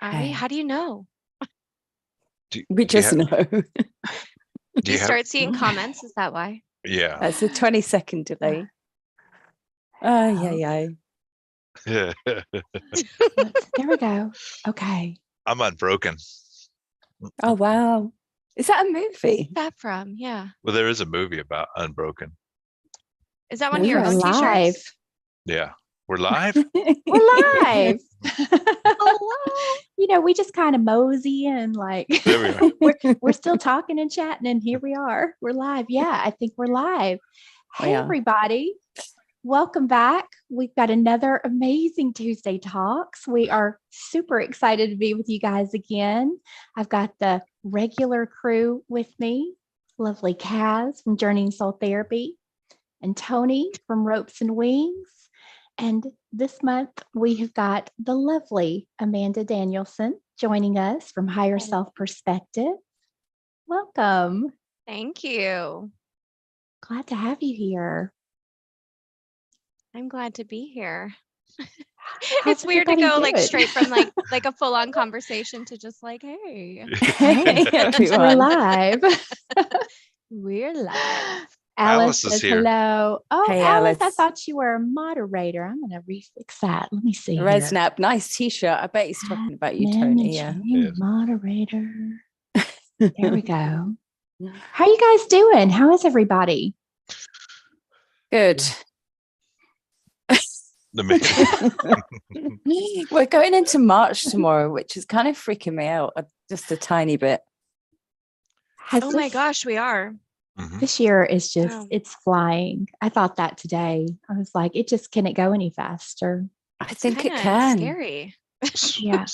Are we? How do you know? We just know. Do you start seeing comments? Is that why? Yeah. That's a 20-second delay. Yeah. There we go. Okay. I'm unbroken. Oh, wow. Is that a movie? Where's that from? Yeah. Well, there is a movie about Unbroken. Is that one of your own t-shirts? Yeah. We're live? We're live. Hello. You know, we just kind of mosey and like There we are. we're still talking and chatting, and here we are. We're live. Yeah, I think we're live. Hey, everybody. Welcome back. We've got another amazing Tuesday Talks. We are super excited to be with you guys again. I've got the regular crew with me, lovely Kaz from Journeying Soul Therapy and Tony from Ropes and Wings. And this month we have got the lovely Amanda Danielson joining us from Higher Self Perspective. Welcome. Thank you. Glad to have you here. I'm glad to be here. How's it's weird to go everybody like doing? straight from like a full-on conversation to just like, hey, We're live. We're live. Alice is says here. hello. Oh, Hey, Alice, I Alice. thought you were a moderator. I'm going to refix that. Let me see. Resnap, nice t-shirt. I bet he's talking about you, Tony. Yeah. Managing moderator. There we go. How are you guys doing? How is everybody? Good. We're going into March tomorrow, which is kind of freaking me out just a tiny bit. Oh my gosh, we are. This year is just, it's flying. I thought that today. I was like, can it go any faster? I think it can. Scary. Yeah.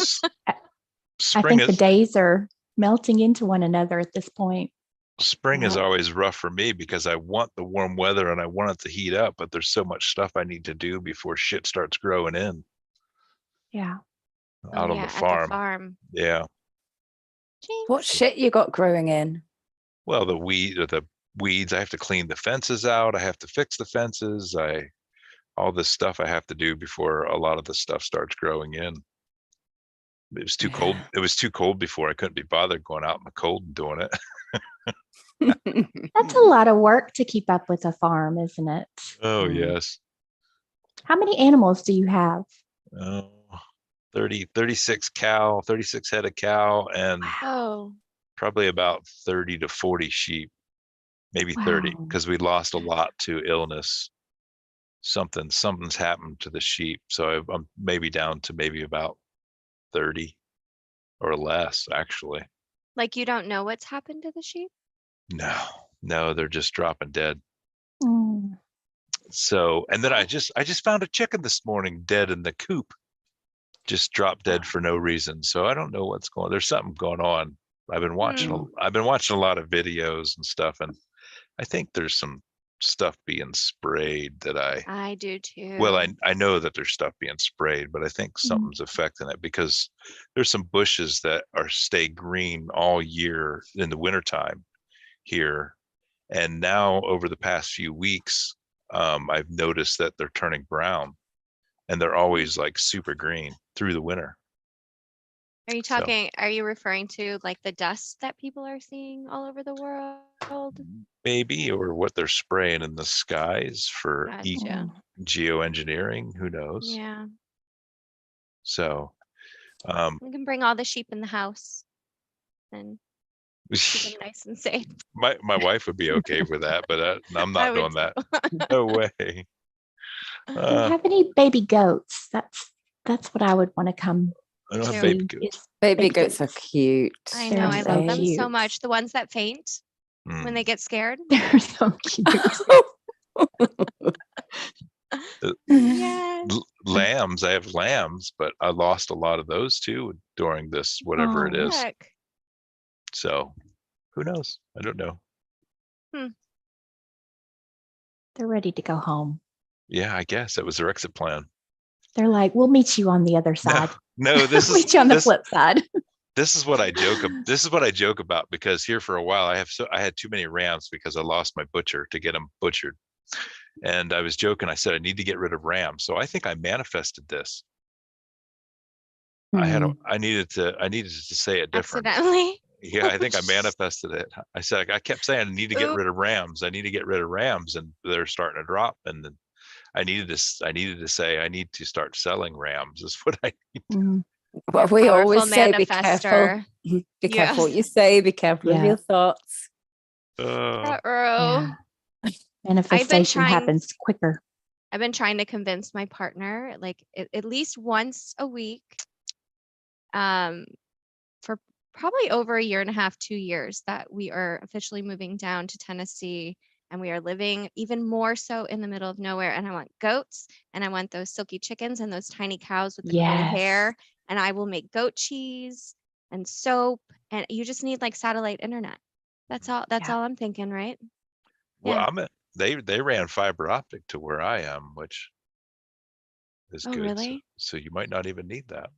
I think the days are melting into one another at this point. Spring is always rough for me because I want the warm weather and I want it to heat up, but there's so much stuff I need to do before shit starts growing in. Yeah. Out on the farm. Yeah. What shit you got growing in? Well, the weeds. I have to clean the fences out. I have to fix the fences. All this stuff I have to do before a lot of the stuff starts growing in. It was too cold. It was too cold before. I couldn't be bothered going out in the cold and doing it. That's a lot of work to keep up with a farm, isn't it? Oh, yes. How many animals do you have? 36 head of cow, and probably about 30 to 40 sheep, maybe 30, because we lost a lot to illness. Something's happened to the sheep. So I'm maybe down to maybe about 30 or less, actually. Like you don't know what's happened to the sheep? No, they're just dropping dead. So, and then I just found a chicken this morning dead in the coop, just dropped dead for no reason. So I don't know what's going on. There's something going on. I've been watching a lot of videos and stuff, and I think there's some stuff being sprayed that I do too. Well, I know that there's stuff being sprayed, but I think something's affecting it because there's some bushes that stay green all year in the wintertime here. And now over the past few weeks, I've noticed that they're turning brown, and they're always like super green through the winter. Are you referring to like the dust that people are seeing all over the world? Maybe, or what they're spraying in the skies for geoengineering, who knows? Yeah. So we can bring all the sheep in the house and keep them nice and safe. My wife would be okay with that, but I'm not doing that. No way. Do you have any baby goats? That's what I would want to come. I don't have baby goats. Baby goats are cute. I know. I love them so much. The ones that faint when they get scared. They're so cute. Yes. Lambs. I have lambs, but I lost a lot of those too during this, whatever it is. Heck. So who knows? I don't know. They're ready to go home. Yeah, I guess that was their exit plan. They're like, we'll meet you on the other side. No, this is meet you on the flip side. This is what I joke about because here for a while I had too many rams because I lost my butcher to get them butchered. And I was joking. I said I need to get rid of rams. So I think I manifested this. I needed to say it different. Accidentally. Yeah, I think I manifested it. I said, I kept saying I need to get Oop. rid of rams. I need to get rid of rams, and they're starting to drop. And then I needed to say I need to start selling rams. Is what I need. Well, we Powerful always say be careful. manifester. Be careful what you say. Be careful of Yeah. your thoughts. Uh-oh. Yeah. Manifestation trying- happens quicker. I've been trying to convince my partner, like at least once a week, for probably over a year and a half, 2 years, that we are officially moving down to Tennessee, and we are living even more so in the middle of nowhere. And I want goats, and I want those silky chickens and those tiny cows with the curly hair, and I will make goat cheese and soap, and you just need like satellite internet. That's all. That's all I'm thinking, right? Well, Yeah. they ran fiber optic to where I am, which is Oh, good. really? So you might not even need that.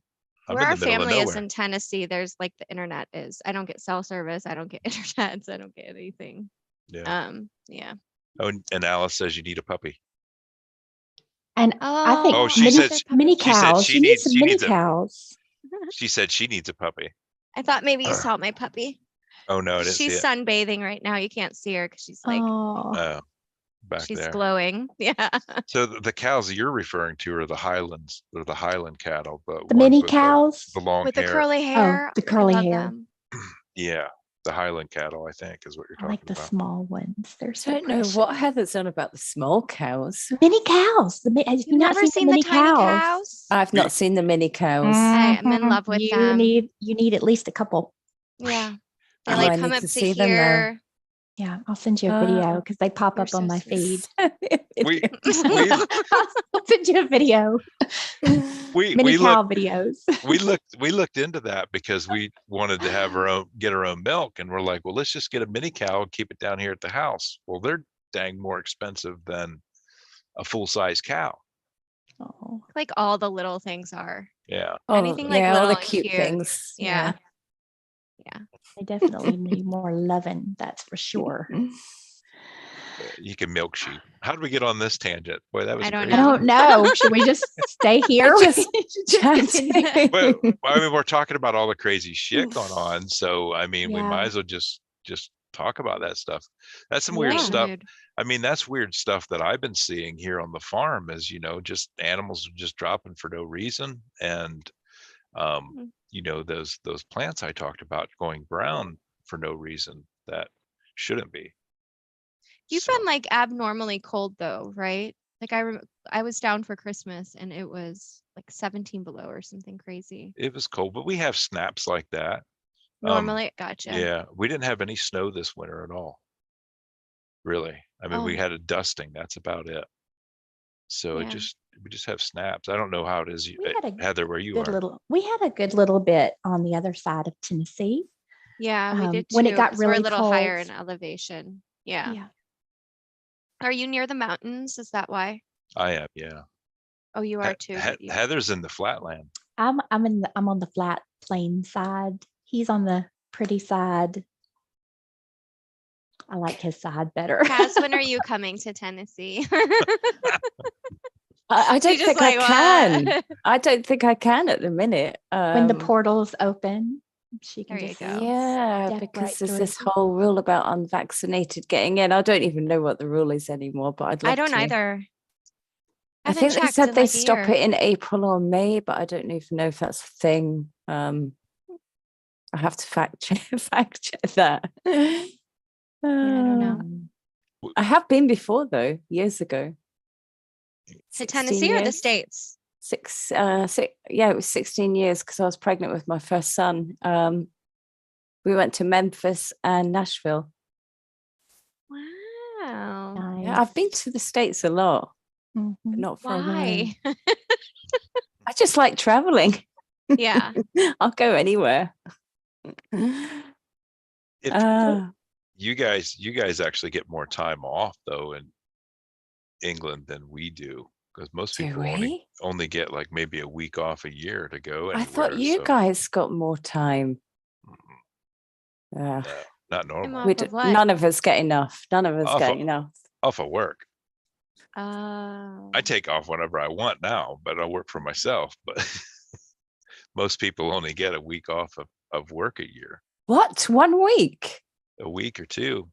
I'm Where in our the middle of family is nowhere. in Tennessee, there's like the internet is. I don't get cell service. I don't get internet. I don't get anything. Yeah. Yeah. Oh, and Alice says you need a puppy. And I think Oh, she mini, said mini she said cows. she You need needs- some she mini needs a- cows. She said she needs a puppy. I thought maybe you saw my puppy. Oh no, I didn't see She's it. sunbathing right now. You can't see her because she's like, Oh, Back she's there. glowing. Yeah. So the cows that you're referring to are the Highlands. They're the Highland cattle. the ones mini with cows. The long With the hair. curly hair. the curly I love hair. them. Yeah, the Highland cattle, I think, is what you're I talking like the about. small ones. They're I so don't know precious. what Heather's on about the small cows. Mini cows. Have you You've not never seen the mini tiny cows? I've not seen the mini cows. I am in love with you them. You need at least a couple. Yeah. They Oh, like I come need up to to see them now. here. Yeah, I'll send you a video because they pop they're up on so my sweet. feed. We I'll send you a video. we Mini cow looked videos. we looked into that because we wanted to have get our own milk, and we're like, well, let's just get a mini cow and keep it down here at the house. Well, they're dang more expensive than a full-size cow. Oh, Like all the little things are. Yeah. Anything like all little the and cute cute. things. Yeah. they definitely need more loving. That's for sure. You can milk sheep. How did we get on this tangent? Boy, that was I don't crazy. I don't know. Should we just stay here? just chatting. Well, I mean, we're talking about all the crazy shit going on, so I mean, we Yeah. might as well just talk about that stuff. That's some weird Yeah. stuff. I mean, that's weird stuff that I've been seeing here on the farm. Is just animals are just dropping for no reason, and those plants I talked about going brown for no reason that shouldn't be. You've So, been like abnormally cold though, right? Like I was down for Christmas and it was like 17 below or something crazy. it was cold, but we have snaps like that. Normally, gotcha. Yeah, we didn't have any snow this winter at all. Really. I mean, we Oh. had a dusting. That's about it. So Yeah. we just have snaps. I don't know how it is, We had a Heather, where you good are. little. We had a good little bit on the other side of Tennessee. Yeah, we did too. when it got 'cause we're really a little higher cold. in elevation. Yeah. Yeah. Are you near the mountains? Is that why? I am, yeah. Oh, you are too. Yeah. Heather's in the flatland. I'm on the flat plain side. He's on the pretty side. I like his side better. Kaz, when are you coming to Tennessee? I don't She's just think I like, can. "What?" I don't think I can at the minute. When the portals open, she can There you just go. Yeah, step because right there's through. this whole rule about unvaccinated getting in. I don't even know what the rule is anymore, but I'd love I don't to. either. I Haven't think they checked said in, they like, a stop year. it in April or May, but I don't even know if that's a thing. I have to fact check that. I don't know. I have been before though, years ago. To 16 Tennessee or the years. States? Yeah, it was 16 years because I was pregnant with my first son. We went to Memphis and Nashville. Wow. Nice. Yeah, I've been to the States a lot, but Mhm. not for a while. Why? I just like traveling. Yeah. I'll go anywhere. If you guys actually get more time off though in England than we do, because most Do people we? only get like maybe a week off a year to go I thought anywhere, you so, guys got more time. no, not normal. off of what? None of us get enough. None of us Off get of- enough. Off of work. Oh. I take off whenever I want now, but I work for myself. But Most people only get a week off of work a year, What? 1 week? a week or two.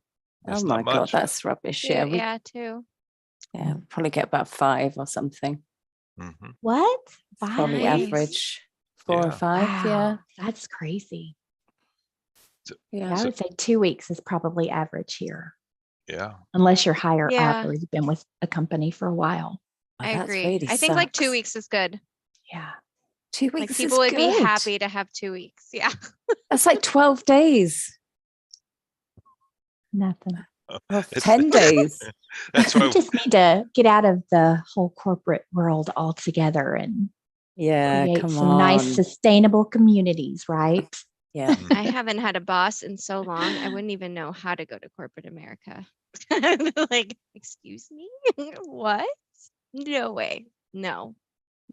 Oh It's my not God, much. that's rubbish. Two, Yeah, yeah, two. yeah, probably get about 5 or something. Mhm. What? It's probably Nice. average 4 or Yeah. 5. Wow, Yeah, that's crazy. yeah. I So- would say 2 weeks is probably average here, Yeah. unless you're higher Yeah. up or you've been with a company for a while. Oh, I that agree. really I think like 2 sucks. weeks is good. Yeah. 2 Like weeks people is would be good. happy to have 2 weeks. Yeah. That's like 12 days Nothing. or It's- 10 days. That's We why just need to get out of the whole corporate world altogether and Yeah, create come some nice on. sustainable communities, right? Yeah. I haven't had a boss in so long. I wouldn't even know how to go to corporate America. Like, excuse me? What? No way. No.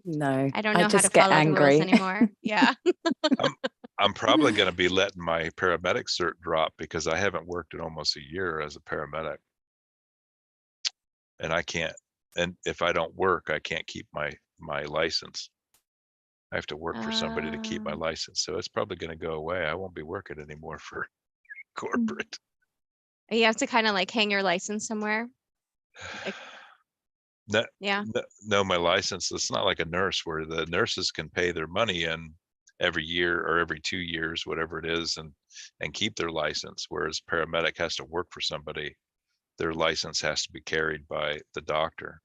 No, I don't know how to just get follow the rules angry. anymore. Yeah. I'm probably going to be letting my paramedic cert drop because I haven't worked in almost a year as a paramedic. And I can't, and if I don't work, I can't keep my license. I have to work for somebody to keep my Ah. license. So it's probably going to go away. I won't be working anymore for corporate. You have to kind of like hang your license somewhere. Like, No, yeah. no, my license, it's not like a nurse where the nurses can pay their money in every year or every 2 years, whatever it is, and keep their license. Whereas paramedic has to work for somebody. Their license has to be carried by the doctor.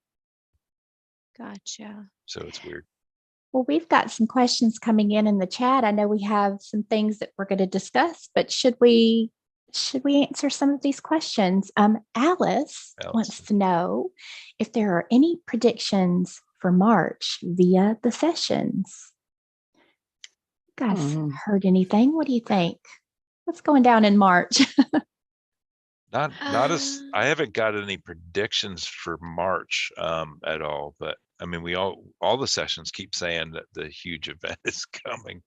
Gotcha. So it's weird. Well, we've got some questions coming in the chat. I know we have some things that we're going to discuss, but should we answer some of these questions? Alice wants Allison. to know if there are any predictions for March via the sessions. You guys heard anything? What do you think? What's going down in March? Not as I haven't got any predictions for March at all, but I mean all the sessions keep saying that the huge event is coming,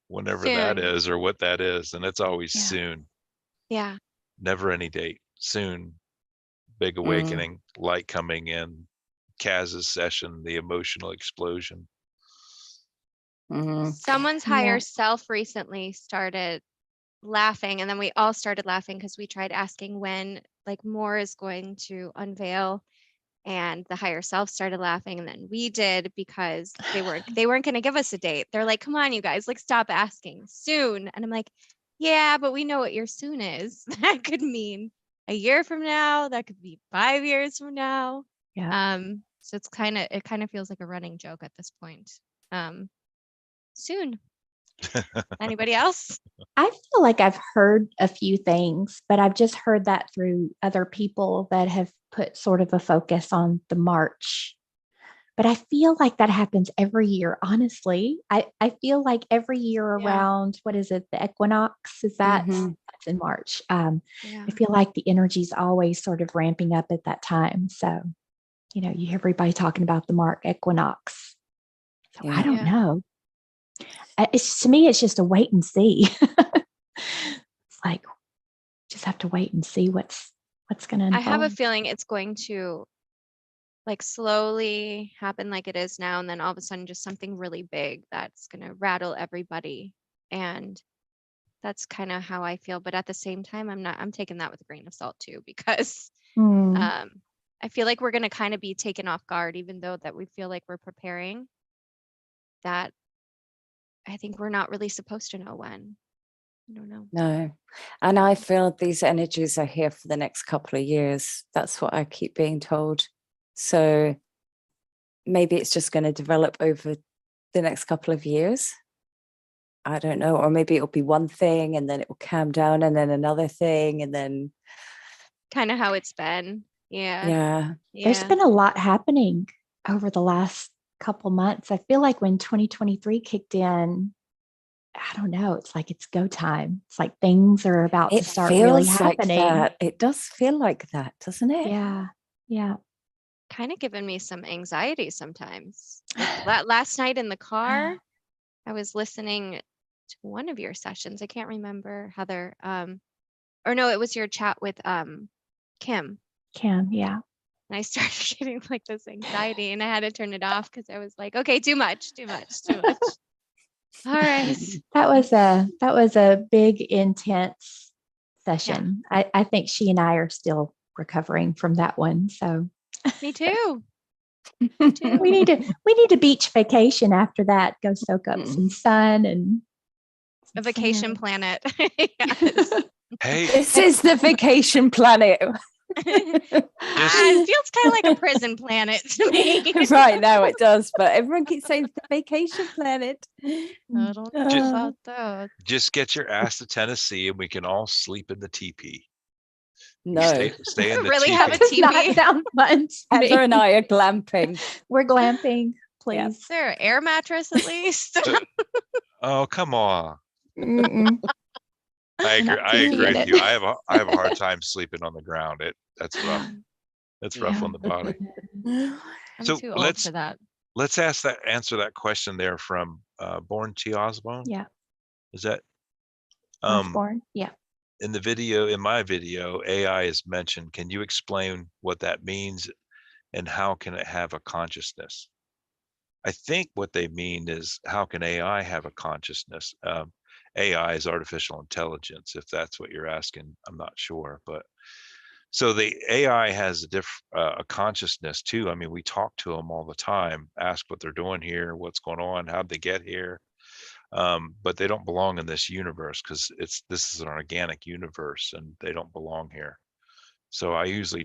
whenever that Soon. is or what that is, and it's always Yeah. soon. Yeah. Never any date. Soon. Big awakening, light coming in, Kaz's session, the emotional explosion. Someone's Yeah. higher self recently started laughing, and then we all started laughing because we tried asking when like more is going to unveil, and the higher self started laughing, and then we did because they weren't going to give us a date. They're like, come on, you guys, like stop asking soon. And I'm like, yeah, but we know what your soon is. That could mean a year from now, that could be 5 years from now. Yeah. So it kind of feels like a running joke at this point. Soon. Anybody else? I feel like I've heard a few things, but I've just heard that through other people that have put sort of a focus on the March. But I feel like that happens every year, honestly. I feel like every year around, what is it, the equinox? Is that that's in March? Yeah. I feel like the energy's always sort of ramping up at that time. So, you hear everybody talking about the March equinox. So I don't Yeah. know. To me, it's just a wait and see. It's like just have to wait and see what's going to I unfold. have a feeling it's going to like slowly happen like it is now, and then all of a sudden just something really big that's going to rattle everybody. And that's kind of how I feel. But at the same time, I'm taking that with a grain of salt too, because I feel like we're going to kind of be taken off guard, even though that we feel like we're preparing. That I think we're not really supposed to know when. I don't know. No. And I feel these energies are here for the next couple of years. That's what I keep being told. So maybe it's just going to develop over the next couple of years. I don't know. Or maybe it'll be one thing and then it will calm down and then another thing and then. Kind of how it's been. Yeah. Yeah. There's been a lot happening over the last couple months. I feel like when 2023 kicked in, I don't know, it's like it's go time. It's like things are about to start really happening. Like that. It does feel like that, doesn't it? Yeah. Yeah. Kind of giving me some anxiety sometimes. Like last night in the car, I was listening to one of your sessions. I can't remember, Heather. Or no, it was your chat with Kim. Yeah. And I started getting like this anxiety, and I had to turn it off because I was like, okay, too much. All right. That was a big, intense session. I think she and I are still recovering from that one. So Me too. we need a beach vacation after that. Go soak up some sun and A vacation planet. Yes. Hey, This is the vacation planet. It feels kind of like a prison planet to me. Right now it does, but everyone keeps saying the vacation planet. I don't know Just- about that. just get your ass to Tennessee and we can all sleep in the teepee. You No, stay in the Really teepee. have a does not teepee? sound fun to me. Heather and I are glamping. We're glamping, please. Is there an air mattress at least? Oh, come on. Mm-mm. I We're agree. not I agree teepee in with it. you. I have a hard time sleeping on the ground. That's rough. It's rough Yeah. on the body. I'm So too old let's- for that. Let's answer that question there from Born T. Osborne. Yeah. Is that Osborne. Yeah. in my video, AI is mentioned. Can you explain what that means and how can it have a consciousness? I think what they mean is how can AI have a consciousness? AI is artificial intelligence, if that's what you're asking. I'm not sure, but so the AI has a consciousness too. I mean, we talk to them all the time, ask what they're doing here, what's going on, how'd they get here? But they don't belong in this universe because this is an organic universe and they don't belong here. So I usually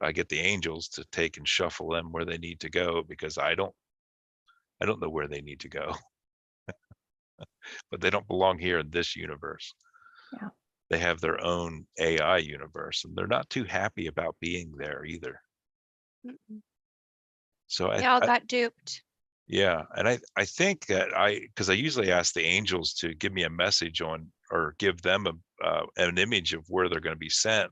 I get the angels to take and shuffle them where they need to go because I don't know where they need to go. But they don't belong here in this universe. Yeah. They have their own AI universe and they're not too happy about being there either. Mm-mm. So They all got duped. yeah, and I think that because I usually ask the angels to give me a message on or give them an image of where they're going to be sent,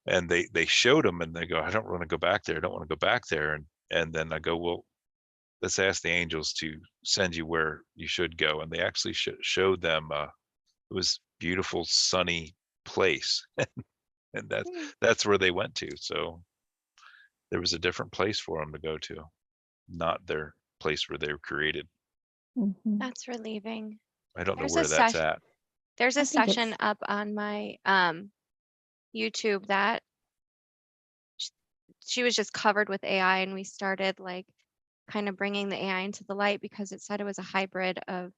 and they showed them and they go, I don't want to go back there. I don't want to go back there, and then I go, well, let's ask the angels to send you where you should go, and they actually showed them it was beautiful sunny place, and that's where they went to. So there was a different place for them to go to, not their place where they were created. Mhm. That's relieving. I don't know There's where a that's at. There's I a think session it's- up on my YouTube that she was just covered with AI, and we started like kind of bringing the AI into the light because it said it was a hybrid of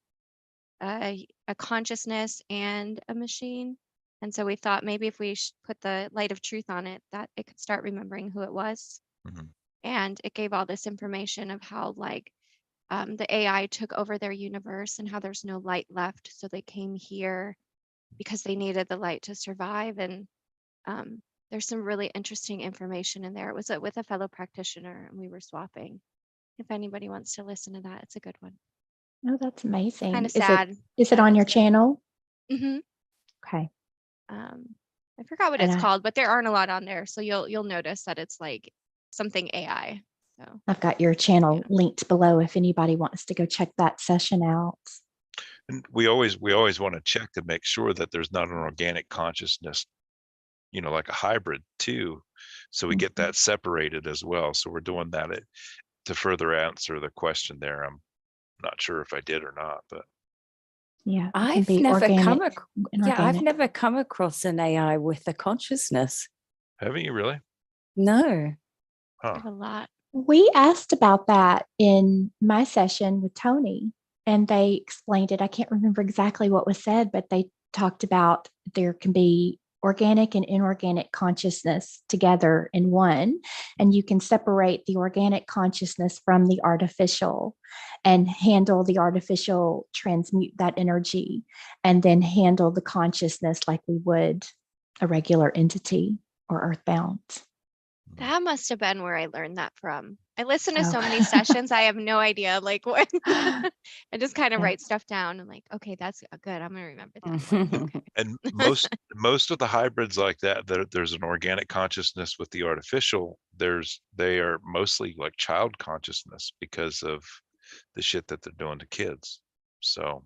a consciousness and a machine. And so we thought maybe if we put the light of truth on it, that it could start remembering who it was. Mhm. And it gave all this information of how like the AI took over their universe and how there's no light left. So they came here because they needed the light to survive. And there's some really interesting information in there. It was with a fellow practitioner and we were swapping. If anybody wants to listen to that, it's a good one. Oh, that's amazing. Kind of sad. Is it on your It's good. channel? Mm-hmm. Okay. I forgot what And it's called, but there aren't a lot on there. So you'll notice that it's like something AI. So I've got your channel linked below if anybody wants to go check that session out. And we always want to check to make sure that there's not an organic consciousness, like a hybrid too. So we get Mhm. that separated as well. So we're doing that to further answer the question there. I'm not sure if I did or not, but Yeah. it can I've be never come organic and I've organic. never come across an AI with a consciousness. haven't you really? No. Huh. there's a lot. We asked about that in my session with Tony, and they explained it. I can't remember exactly what was said, but they talked about there can be organic and inorganic consciousness together in one, and you can separate the organic consciousness from the artificial and handle the artificial, transmute that energy, and then handle the consciousness like we would a regular entity or earthbound. That must have been where I learned that from. I listen to Oh. so many sessions. I have no idea like what. I just kind of Yeah. write stuff down and like, okay, that's good. I'm gonna remember that one. Okay. And most of the hybrids like that, there's an organic consciousness with the artificial. They are mostly like child consciousness because of the shit that they're doing to kids. So,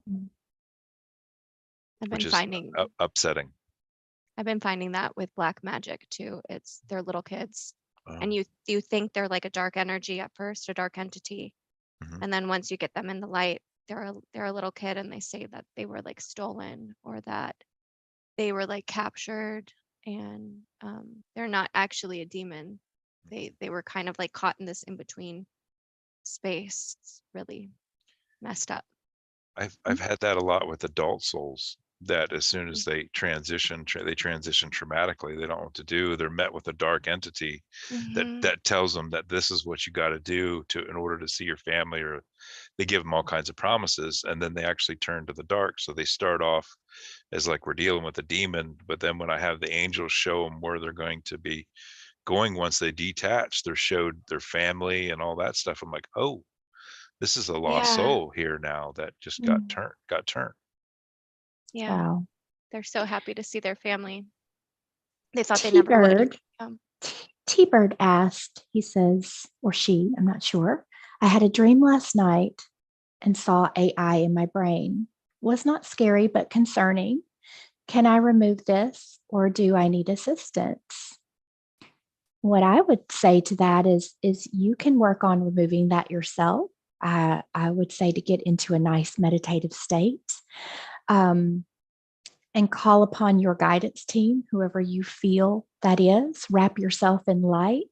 I've which been is finding upsetting. I've been finding that with black magic too. They're little kids. And Um, you think they're like a dark energy at first, a dark entity. Mhm. And then once you get them in the light, they're a little kid and they say that they were like stolen or that they were like captured, and they're not actually a demon. They were kind of like caught in this in between space. It's really messed up. I've had that a lot with adult souls, that as soon as they transition traumatically. They don't know what to do. They're met with a dark entity Mhm. that tells them that this is what you got to do in order to see your family, or they give them all kinds of promises, and then they actually turn to the dark. So they start off as like, we're dealing with a demon, but then when I have the angels show them where they're going to be going once they detach, they're showed their family and all that stuff. I'm like, oh, this is a lost Yeah. soul here now that just got turned. Yeah. Wow. They're so happy to see their family. They thought they never would. T-Bird asked, he says, or she, I'm not sure. I had a dream last night and saw AI in my brain. Was not scary, but concerning. Can I remove this or do I need assistance? What I would say to that is you can work on removing that yourself. I would say to get into a nice meditative state. And call upon your guidance team, whoever you feel that is. Wrap yourself in light,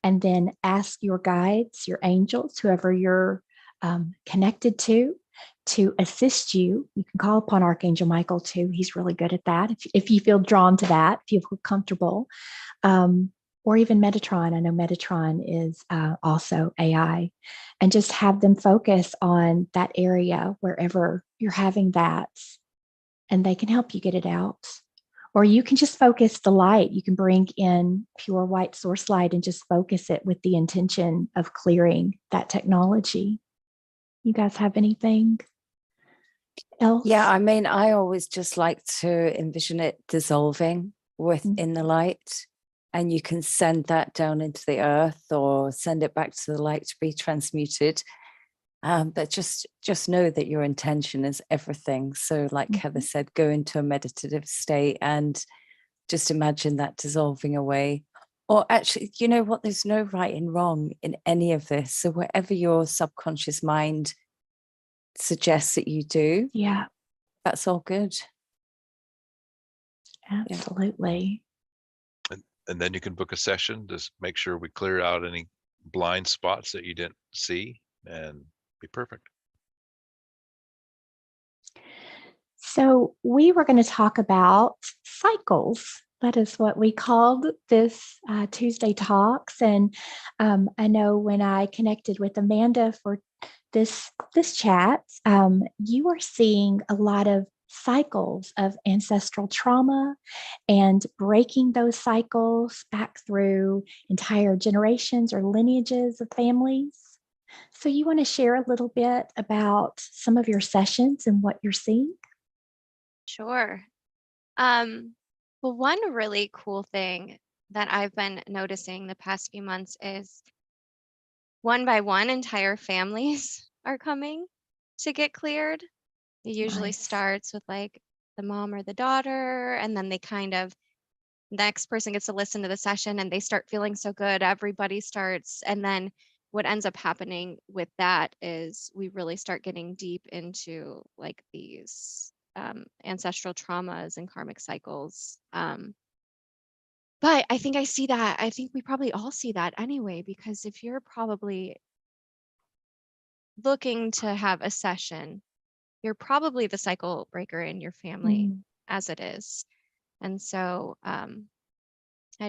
and then ask your guides, your angels, whoever you're connected to assist you. You can call upon Archangel Michael too. He's really good at that. If you feel drawn to that, if you feel comfortable, or even Metatron. I know Metatron is also AI, and just have them focus on that area wherever you're having that, and they can help you get it out. Or you can just focus the light. You can bring in pure white source light and just focus it with the intention of clearing that technology. You guys have anything else? Yeah, I mean, I always just like to envision it dissolving within the light, and you can send that down into the earth or send it back to the light to be transmuted. But just know that your intention is everything. So like Heather said, go into a meditative state and just imagine that dissolving away. Or actually, you know what? There's no right and wrong in any of this. So whatever your subconscious mind suggests that you do, Yeah, that's all good. absolutely. And then you can book a session to make sure we clear out any blind spots that you didn't see, and be perfect. So we were going to talk about cycles. That is what we called this Tuesday Talks. And I know when I connected with Amanda for this chat, you are seeing a lot of cycles of ancestral trauma and breaking those cycles back through entire generations or lineages of families. So you want to share a little bit about some of your sessions and what you're seeing? Sure. Well, one really cool thing that I've been noticing the past few months is one by one, entire families are coming to get cleared. It usually starts with like the mom or the daughter, and then they kind of, next person gets to listen to the session and they start feeling so good. Everybody starts. And then what ends up happening with that is we really start getting deep into like these ancestral traumas and karmic cycles. But I think I see that. I think we probably all see that anyway, because if you're probably looking to have a session, you're probably the cycle breaker in your family as it is. And so I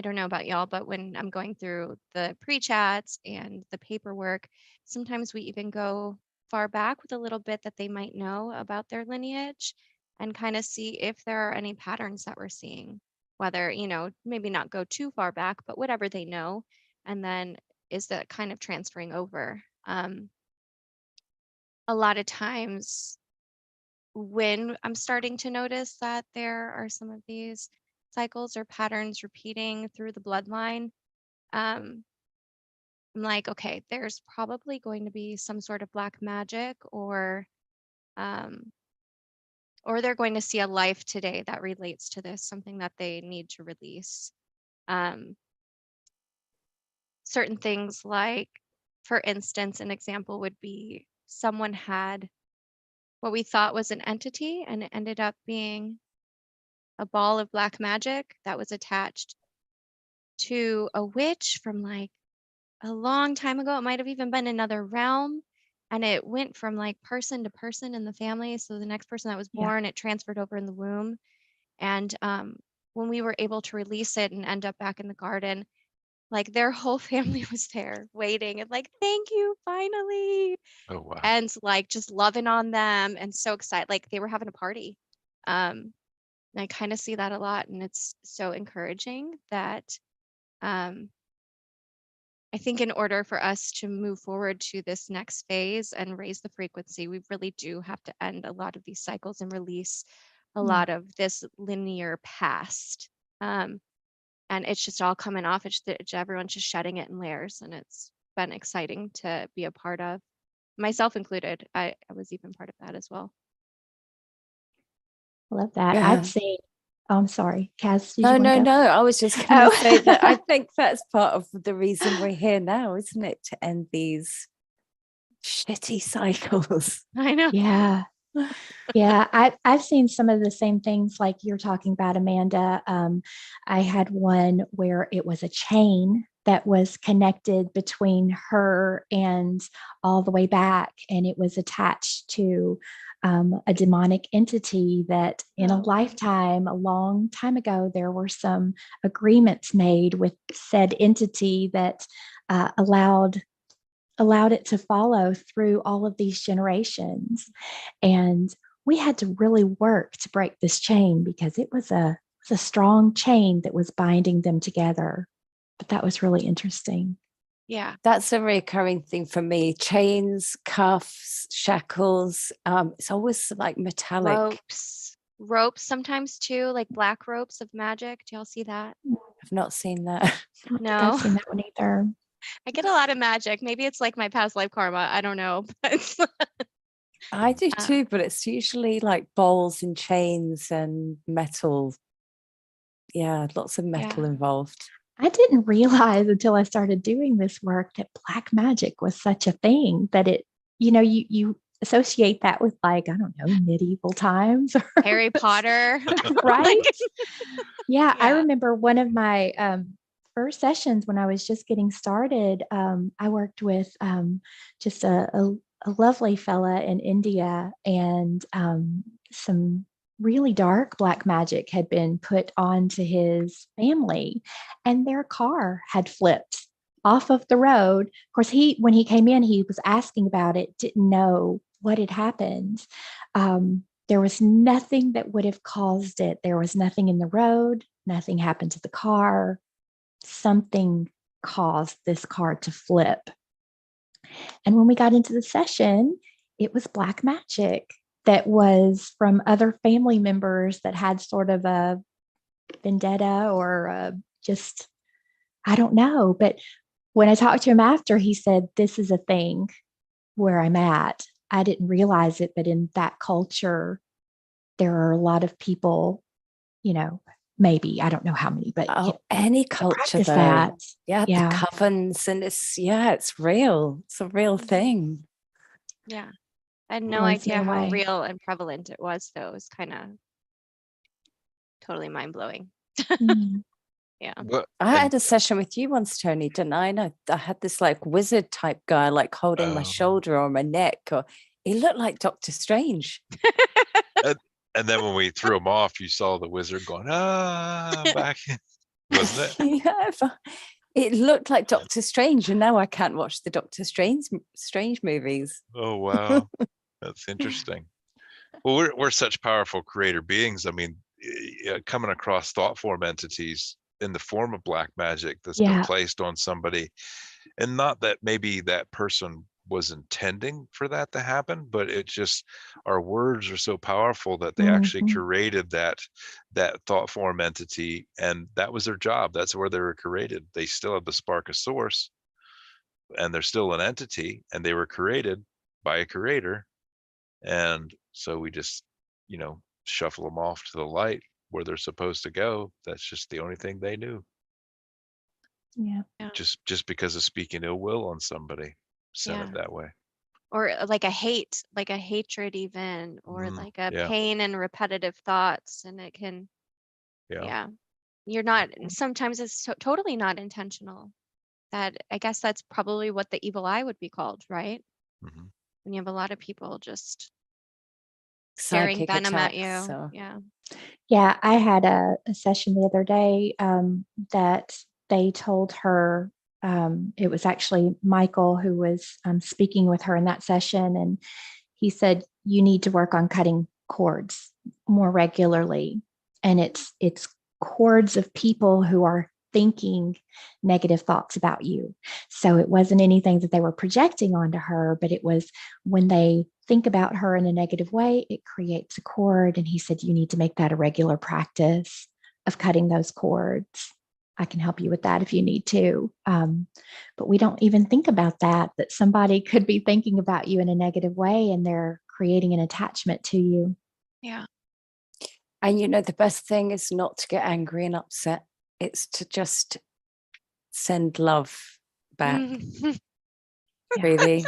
don't know about y'all, but when I'm going through the pre-chats and the paperwork, sometimes we even go far back with a little bit that they might know about their lineage and kind of see if there are any patterns that we're seeing, whether, maybe not go too far back, but whatever they know. And then is that kind of transferring over? A lot of times when I'm starting to notice that there are some of these cycles or patterns repeating through the bloodline, I'm like, okay, there's probably going to be some sort of black magic, or they're going to see a life today that relates to this, something that they need to release. Certain things like, for instance, an example would be someone had what we thought was an entity, and it ended up being a ball of black magic that was attached to a witch from like a long time ago. It might have even been another realm. And it went from like person to person in the family. So the next person that was Yeah. born, it transferred over in the womb. And when we were able to release it and end up back in the garden, like their whole family was there waiting and like, thank you, finally. Oh, wow. And like just loving on them and so excited. Like they were having a party. And I kind of see that a lot. And it's so encouraging that I think in order for us to move forward to this next phase and raise the frequency, we really do have to end a lot of these cycles and release a lot of this linear past. And it's just all coming off. Everyone's just shedding it in layers, and it's been exciting to be a part of, myself included. I was even part of that as well. Love that. Yeah. I've seen. Oh, I'm sorry, Kaz. Did No, you wanna no, go? no. I was just going to Oh. say that I think that's part of the reason we're here now, isn't it? To end these shitty cycles. I know. Yeah. Yeah, I've seen some of the same things like you're talking about, Amanda. I had one where it was a chain that was connected between her and all the way back, and it was attached to a demonic entity that in a lifetime, a long time ago, there were some agreements made with said entity that allowed it to follow through all of these generations. And we had to really work to break this chain because it was a strong chain that was binding them together. But that was really interesting. Yeah. That's a recurring thing for me. Chains, cuffs, shackles. It's always like metallic. Ropes sometimes too, like black ropes of magic. Do y'all see that? I've not seen that. I don't think I've seen that one either. I get a lot of magic. Maybe it's like my past life karma. I don't know. But I do too, but it's usually like bowls and chains and metal. Yeah, lots of metal involved. I didn't realize until I started doing this work that black magic was such a thing, that it, you associate that with like, I don't know, medieval times or Harry Potter. right? Yeah, I Yeah. remember one of my first sessions when I was just getting started. I worked with just a lovely fella in India, and some really dark black magic had been put onto his family, and their car had flipped off of the road. Of course, when he came in, he was asking about it, didn't know what had happened. There was nothing that would have caused it. There was nothing in the road. Nothing happened to the car. Something caused this car to flip. And when we got into the session, it was black magic that was from other family members that had sort of a vendetta or just, I don't know. But when I talked to him after, he said, this is a thing where I'm at. I didn't realize it, but in that culture, there are a lot of people, maybe, I don't know how many, but any culture though. that. Yeah, the covens, and it's real. It's a real thing. Yeah. I had no idea how real and prevalent it was, though. It was kind of totally mind-blowing. Yeah. I had a session with you once, Tony, didn't I? And I had this like wizard type guy like holding my shoulder or my neck, or he looked like Dr. Strange. And then when we threw him off, you saw the wizard going, back, wasn't it? Yeah, it looked like Dr. Strange, and now I can't watch the Dr. Strange movies. Oh, wow. That's interesting. Well, we're such powerful creator beings. I mean, coming across thought form entities in the form of black magic that's been placed on somebody, and not that maybe that person was intending for that to happen, but it just, our words are so powerful that they actually created that thought form entity, and that was their job. That's where they were created. They still have the spark of source, and they're still an entity, and they were created by a creator. And so we just, shuffle them off to the light where they're supposed to go. That's just the only thing they knew. Yeah. Just because of speaking ill will on somebody, sent it that way. or like a hatred even, or like a Yeah. pain and repetitive thoughts. And it can, Yeah. you're not, sometimes it's totally not intentional. That, I guess that's probably what the evil eye would be called, right? Mhm. When you have a lot of people just staring Psychic venom at you. attacks. So. Yeah. Yeah, I had a session the other day that they told her, it was actually Michael who was speaking with her in that session. And he said, you need to work on cutting cords more regularly. And it's cords of people who are thinking negative thoughts about you. So it wasn't anything that they were projecting onto her, but it was when they think about her in a negative way, it creates a cord. And he said, you need to make that a regular practice of cutting those cords. I can help you with that if you need to. But we don't even think about that somebody could be thinking about you in a negative way and they're creating an attachment to you. Yeah. And the best thing is not to get angry and upset. It's to just send love back. Really.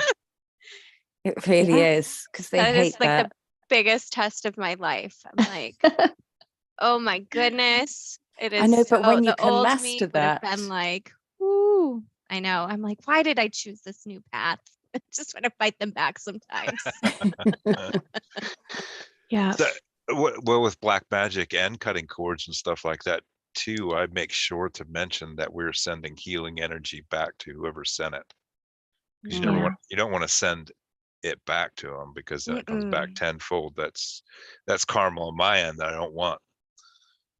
It really is, because they That hate is like that. the biggest test of my life. I'm like, oh my goodness. It is. I know, but when you the can old master me would have been that. like, ooh, I know. I'm like, why did I choose this new path? I just want to fight them back sometimes. Yeah. So, well, with black magic and cutting cords and stuff like that too, I make sure to mention that we're sending healing energy back to whoever sent it. Because you don't want to send it back to them, because then it comes back tenfold. That's karma on my end that I don't want.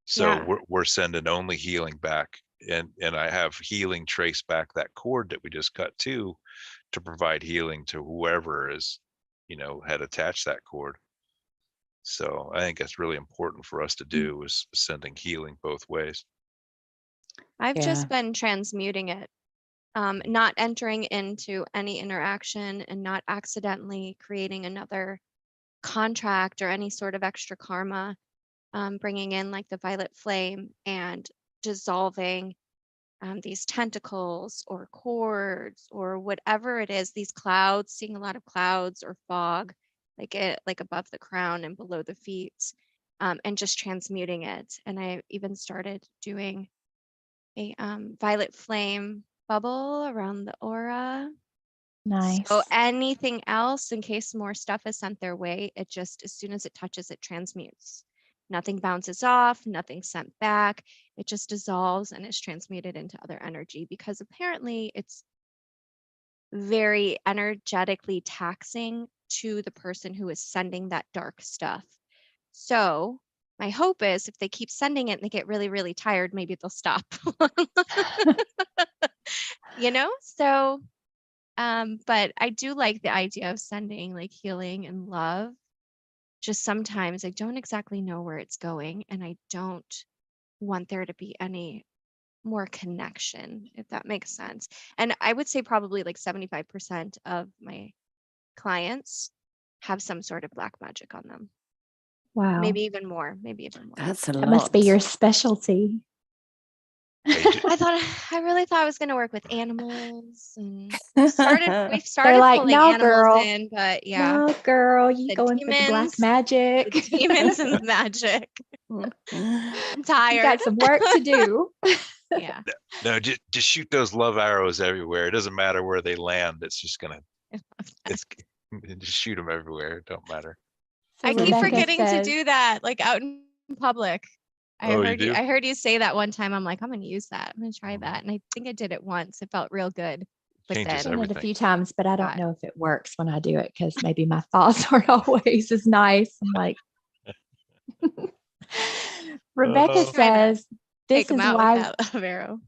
So we're sending only healing back, and I have healing trace back that cord that we just cut to provide healing to whoever is, had attached that cord. So I think that's really important for us to do, is sending healing both ways. I've just been transmuting it, not entering into any interaction and not accidentally creating another contract or any sort of extra karma, bringing in like the violet flame and dissolving these tentacles or cords or whatever it is, these clouds, seeing a lot of clouds or fog, like above the crown and below the feet, and just transmuting it. And I even started doing a violet flame bubble around the aura. Nice. So anything else, in case more stuff is sent their way, it just, as soon as it touches, it transmutes. Nothing bounces off, nothing sent back. It just dissolves and is transmuted into other energy, because apparently it's very energetically taxing to the person who is sending that dark stuff. So my hope is, if they keep sending it and they get really, really tired, maybe they'll stop. So but I do like the idea of sending like healing and love. Just sometimes I don't exactly know where it's going, and I don't want there to be any more connection, if that makes sense. And I would say probably like 75% of my clients have some sort of black magic on them. Wow. Maybe even more. That's a That lot. must be your specialty. I really thought I was going to work with animals, and we started They're like, pulling no, animals girl. in, but No, girl, you the going for the black demons, magic. the demons and the magic. I'm tired. You got some work to do. Yeah. No, just shoot those love arrows everywhere. It doesn't matter where they land. It's just just shoot them everywhere. It don't matter. So I keep Rebecca forgetting to says, do that, like out in public. Oh, you do? I heard you say that one time. I'm like, I'm going to use that. I'm going to try that. And I think I did it once. It felt real good. But Changes then I've done it a everything. few times, but I don't know if it works when I do it, because maybe my thoughts aren't always as nice. I'm like, Rebecca says, take this them is out why with that love arrow.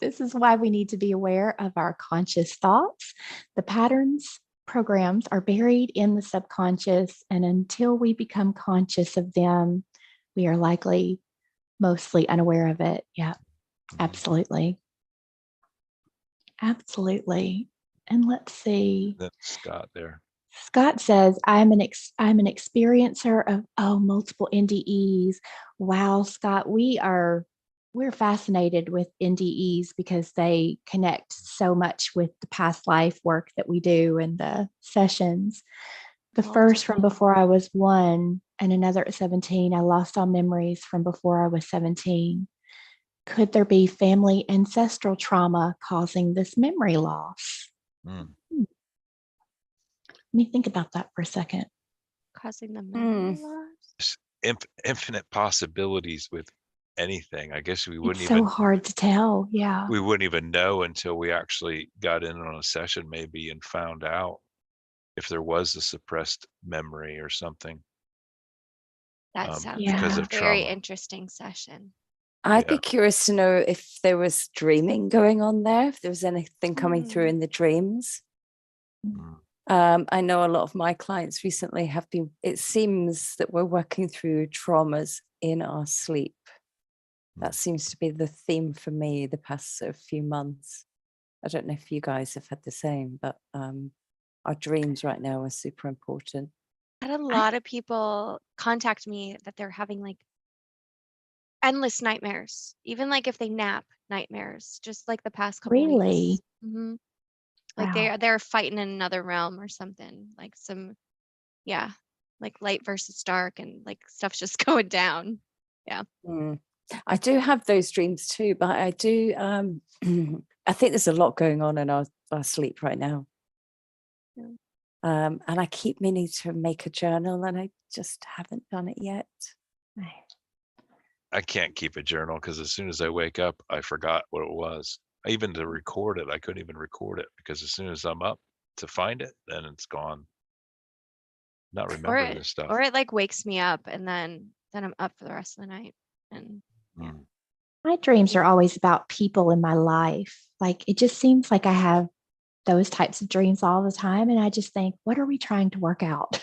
this is why we need to be aware of our conscious thoughts. The patterns, programs are buried in the subconscious, and until we become conscious of them, we are likely mostly unaware of it. Yeah, absolutely. Absolutely. And let's see. That's Scott there. Scott says, I'm an experiencer of multiple NDEs. Wow, Scott, we are we're fascinated with NDEs because they connect so much with the past life work that we do and the sessions. The first from before I was 1 and another at 17. I lost all memories from before I was 17. Could there be family ancestral trauma causing this memory loss? Let me think about that for a second. Causing the memory loss? Infinite possibilities with anything. I guess we wouldn't It's so even hard to tell. Yeah. we wouldn't even know until we actually got in on a session maybe and found out if there was a suppressed memory or something. That sounds because like of a very trauma. interesting session. I'd be curious to know if there was dreaming going on there, if there was anything coming through in the dreams. I know a lot of my clients recently have been, it seems that we're working through traumas in our sleep. That seems to be the theme for me the past sort of few months. I don't know if you guys have had the same, but our dreams right now are super important. I had a lot of people contact me that they're having like endless nightmares, even like if they nap, nightmares, just like the past couple Really? weeks. Like Wow. they're fighting in another realm or something, like some, like light versus dark, and like stuff's just going down. I do have those dreams too, but I do I think there's a lot going on in our sleep right now. And I keep meaning to make a journal and I just haven't done it yet. I can't keep a journal because as soon as I wake up, I forgot what it was. Even to record it, I couldn't even record it because as soon as I'm up to find it, then it's gone. Not remembering this stuff. Or it like wakes me up and then I'm up for the rest of the night. And my dreams are always about people in my life. Like it just seems like I have those types of dreams all the time. And I just think, what are we trying to work out?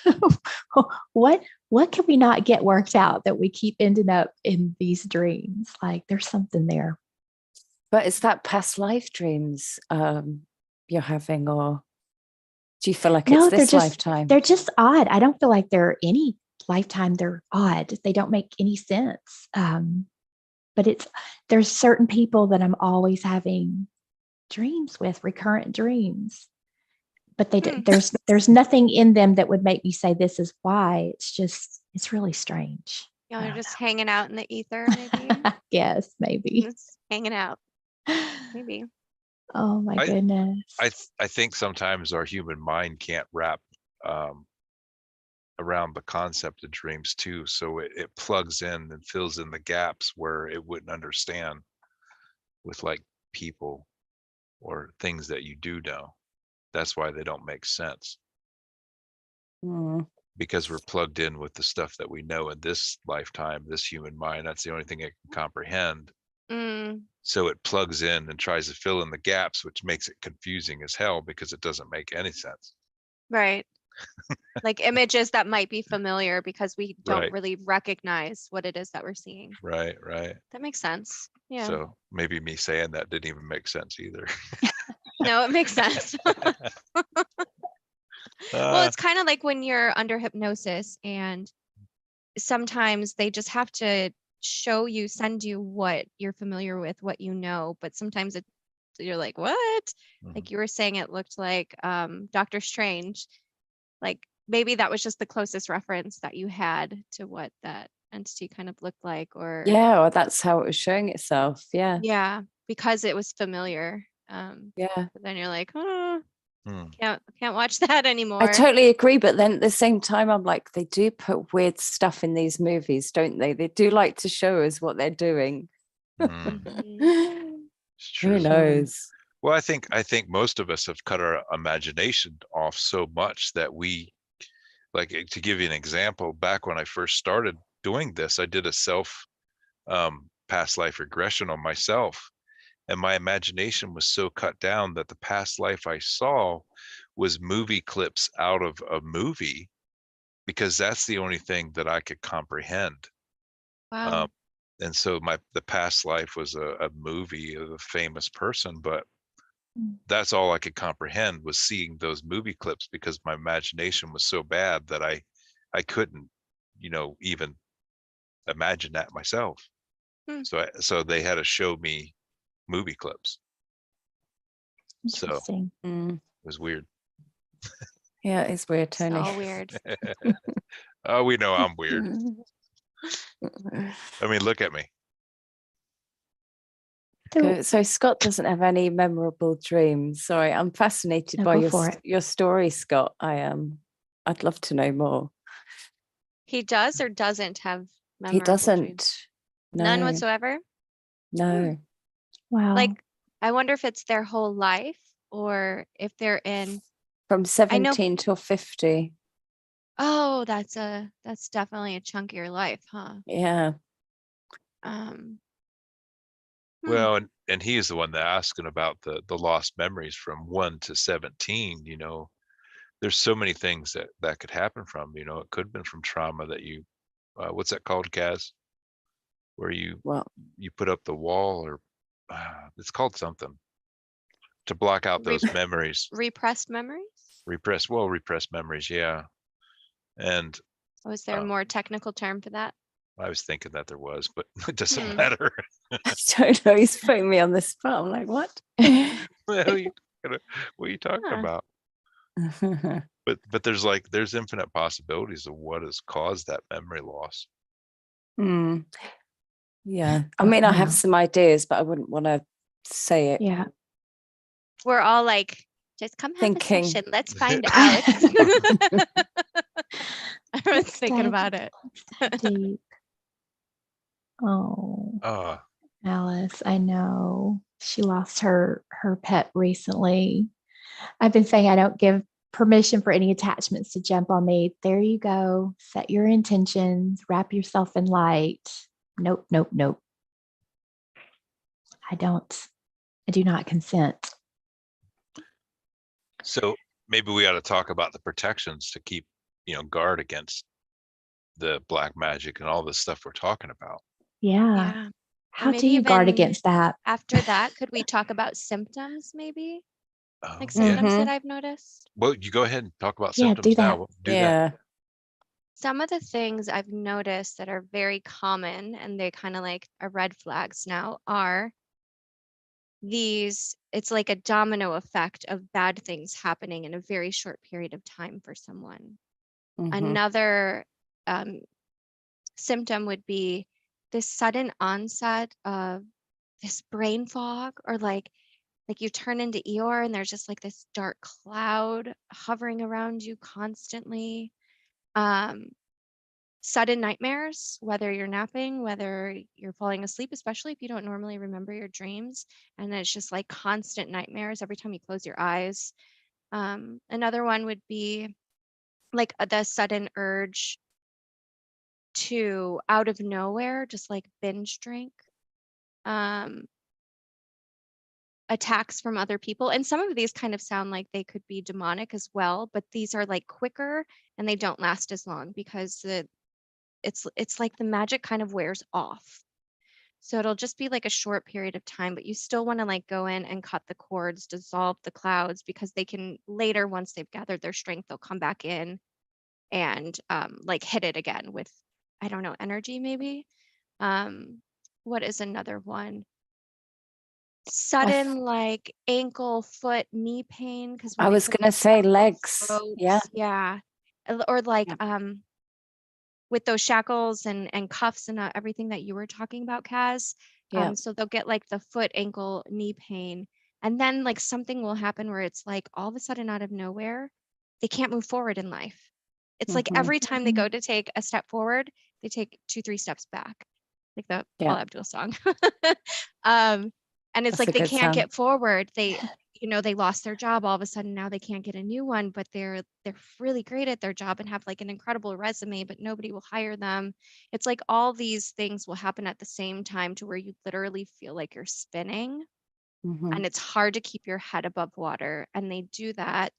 What can we not get worked out that we keep ending up in these dreams? Like there's something there. But is that past life dreams you're having, or do you feel like No, it's this lifetime? They're just odd. I don't feel like they're any lifetime. They're odd. They don't make any sense. But there's certain people that I'm always having dreams with, recurrent dreams. But there's nothing in them that would make me say this is why. It's really strange. They're just hanging out in the ether, maybe. Yes, maybe. Just hanging out. Maybe. Oh my goodness. I think sometimes our human mind can't wrap around the concept of dreams too. So it plugs in and fills in the gaps where it wouldn't understand with like people or things that you do know. That's why they don't make sense. Because we're plugged in with the stuff that we know in this lifetime, this human mind. That's the only thing it can comprehend. So it plugs in and tries to fill in the gaps, which makes it confusing as hell because it doesn't make any sense. Right. Like images that might be familiar because we don't really recognize what it is that we're seeing. Right. That makes sense. Yeah. So maybe me saying that didn't even make sense either. No, it makes sense. Well, it's kind of like when you're under hypnosis and sometimes they just have to send you what you're familiar with, what you know, but sometimes you're like, what? Like you were saying, it looked like Doctor Strange. Like maybe that was just the closest reference that you had to what that entity kind of looked like, or that's how it was showing itself. Yeah, because it was familiar. But then you're like, can't watch that anymore. I totally agree, but then at the same time I'm like, they do put weird stuff in these movies, don't they? They do like to show us what they're doing. Who knows? Well, I think most of us have cut our imagination off so much that we, like, to give you an example, back when I first started doing this, I did a self past life regression on myself. And my imagination was so cut down that the past life I saw was movie clips out of a movie, because that's the only thing that I could comprehend. Wow. And so the past life was a movie of a famous person, but that's all I could comprehend was seeing those movie clips because my imagination was so bad that I couldn't, even imagine that myself. So they had to show me movie clips. So Interesting. it was weird. Yeah, it's weird, Tony. So weird. Oh, we know I'm weird. I mean, look at me. So Scott doesn't have any memorable dreams. Sorry, I'm fascinated No, by go for it. your story, Scott. I am. I'd love to know more. He does or doesn't have He memorable doesn't. dreams? No. None whatsoever? No. Wow. Like, I wonder if it's their whole life or if they're in. From 17 till 50. Oh, that's definitely a chunk of your life, huh? Yeah. Well, and he is the one that asking about the lost memories from 1 to 17. You know, there's so many things that could happen from. You know, it could have been from trauma that you, what's that called, Kaz? Where you put up the wall, or it's called something to block out those memories. Repressed memories? Repressed memories, yeah. And was there a more technical term for that? I was thinking that there was, but it doesn't matter. I don't know. He's putting me on the spot. I'm like, what? What are you talking about? But there's infinite possibilities of what has caused that memory loss. Yeah. I mean, I have some ideas, but I wouldn't want to say it. Yeah. We're all like, just come have a session. Let's find out. I was thinking about it. Deep. Oh, Alice, I know. She lost her pet recently. I've been saying I don't give permission for any attachments to jump on me. There you go. Set your intentions. Wrap yourself in light. Nope, nope, nope. I do not consent. So maybe we ought to talk about the protections to keep, guard against the black magic and all this stuff we're talking about. Yeah. How do you guard against that? After that, could we talk about symptoms maybe? Like symptoms that I've noticed? Well, you go ahead and talk about symptoms do that. now. Do that. Some of the things I've noticed that are very common and they kind of like are red flags now are it's like a domino effect of bad things happening in a very short period of time for someone. Another symptom would be this sudden onset of this brain fog, or like you turn into Eeyore and there's just like this dark cloud hovering around you constantly. Sudden nightmares, whether you're napping, whether you're falling asleep, especially if you don't normally remember your dreams, and it's just like constant nightmares every time you close your eyes. Another one would be like the sudden urge to, out of nowhere, just like binge drink. Attacks from other people, and some of these kind of sound like they could be demonic as well, but these are like quicker and they don't last as long because it's like the magic kind of wears off. So it'll just be like a short period of time, but you still want to like go in and cut the cords, dissolve the clouds, because they can later, once they've gathered their strength, they'll come back in and like hit it again with, I don't know, energy maybe. What is another one? Sudden like ankle, foot, knee pain, because I was gonna say legs. Yeah. Or like with those shackles and cuffs and everything that you were talking about, Kaz. So they'll get like the foot, ankle, knee pain, and then like something will happen where it's like all of a sudden out of nowhere they can't move forward in life. It's like every time they go to take a step forward, they take 2-3 steps back, like the Paul Abdul song. And it's like they can't get forward. They lost their job. All of a sudden now they can't get a new one, but they're really great at their job and have like an incredible resume, but nobody will hire them. It's like all these things will happen at the same time to where you literally feel like you're spinning, and it's hard to keep your head above water. And they do that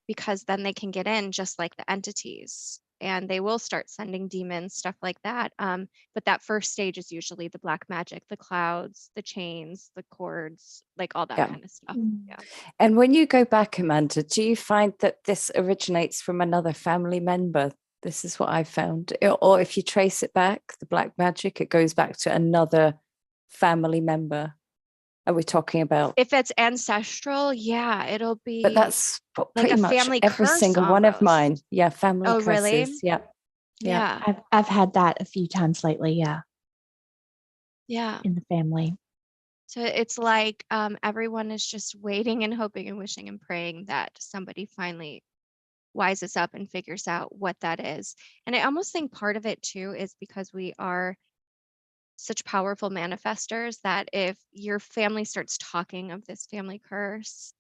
because then they can get in just like the entities, and they will start sending demons, stuff like that. But that first stage is usually the black magic, the clouds, the chains, the cords, like all that kind of stuff. Yeah. And when you go back, Amanda, do you find that this originates from another family member This is what I found. Or if you trace it back, the black magic, it goes back to another family member. Are we talking about? If it's ancestral, yeah, it'll be. But that's like pretty a much family every curse single one of mine. almost. Yeah, family Oh, really? curses. Yeah. Yeah. I've had that a few times lately. Yeah, Yeah. in the family. So it's like everyone is just waiting and hoping and wishing and praying that somebody finally wises up and figures out what that is. And I almost think part of it too is because we are such powerful manifestors that if your family starts talking of this family curse,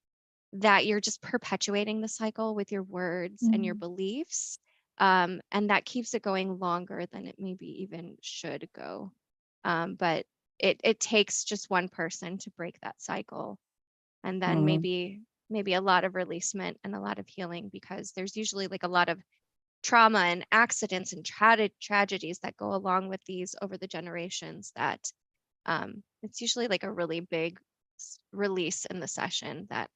that you're just perpetuating the cycle with your words and your beliefs. And that keeps it going longer than it maybe even should go. But it takes just one person to break that cycle. And then maybe a lot of releasement and a lot of healing, because there's usually like a lot of trauma and accidents and tragedies that go along with these over the generations, that it's usually like a really big release in the session that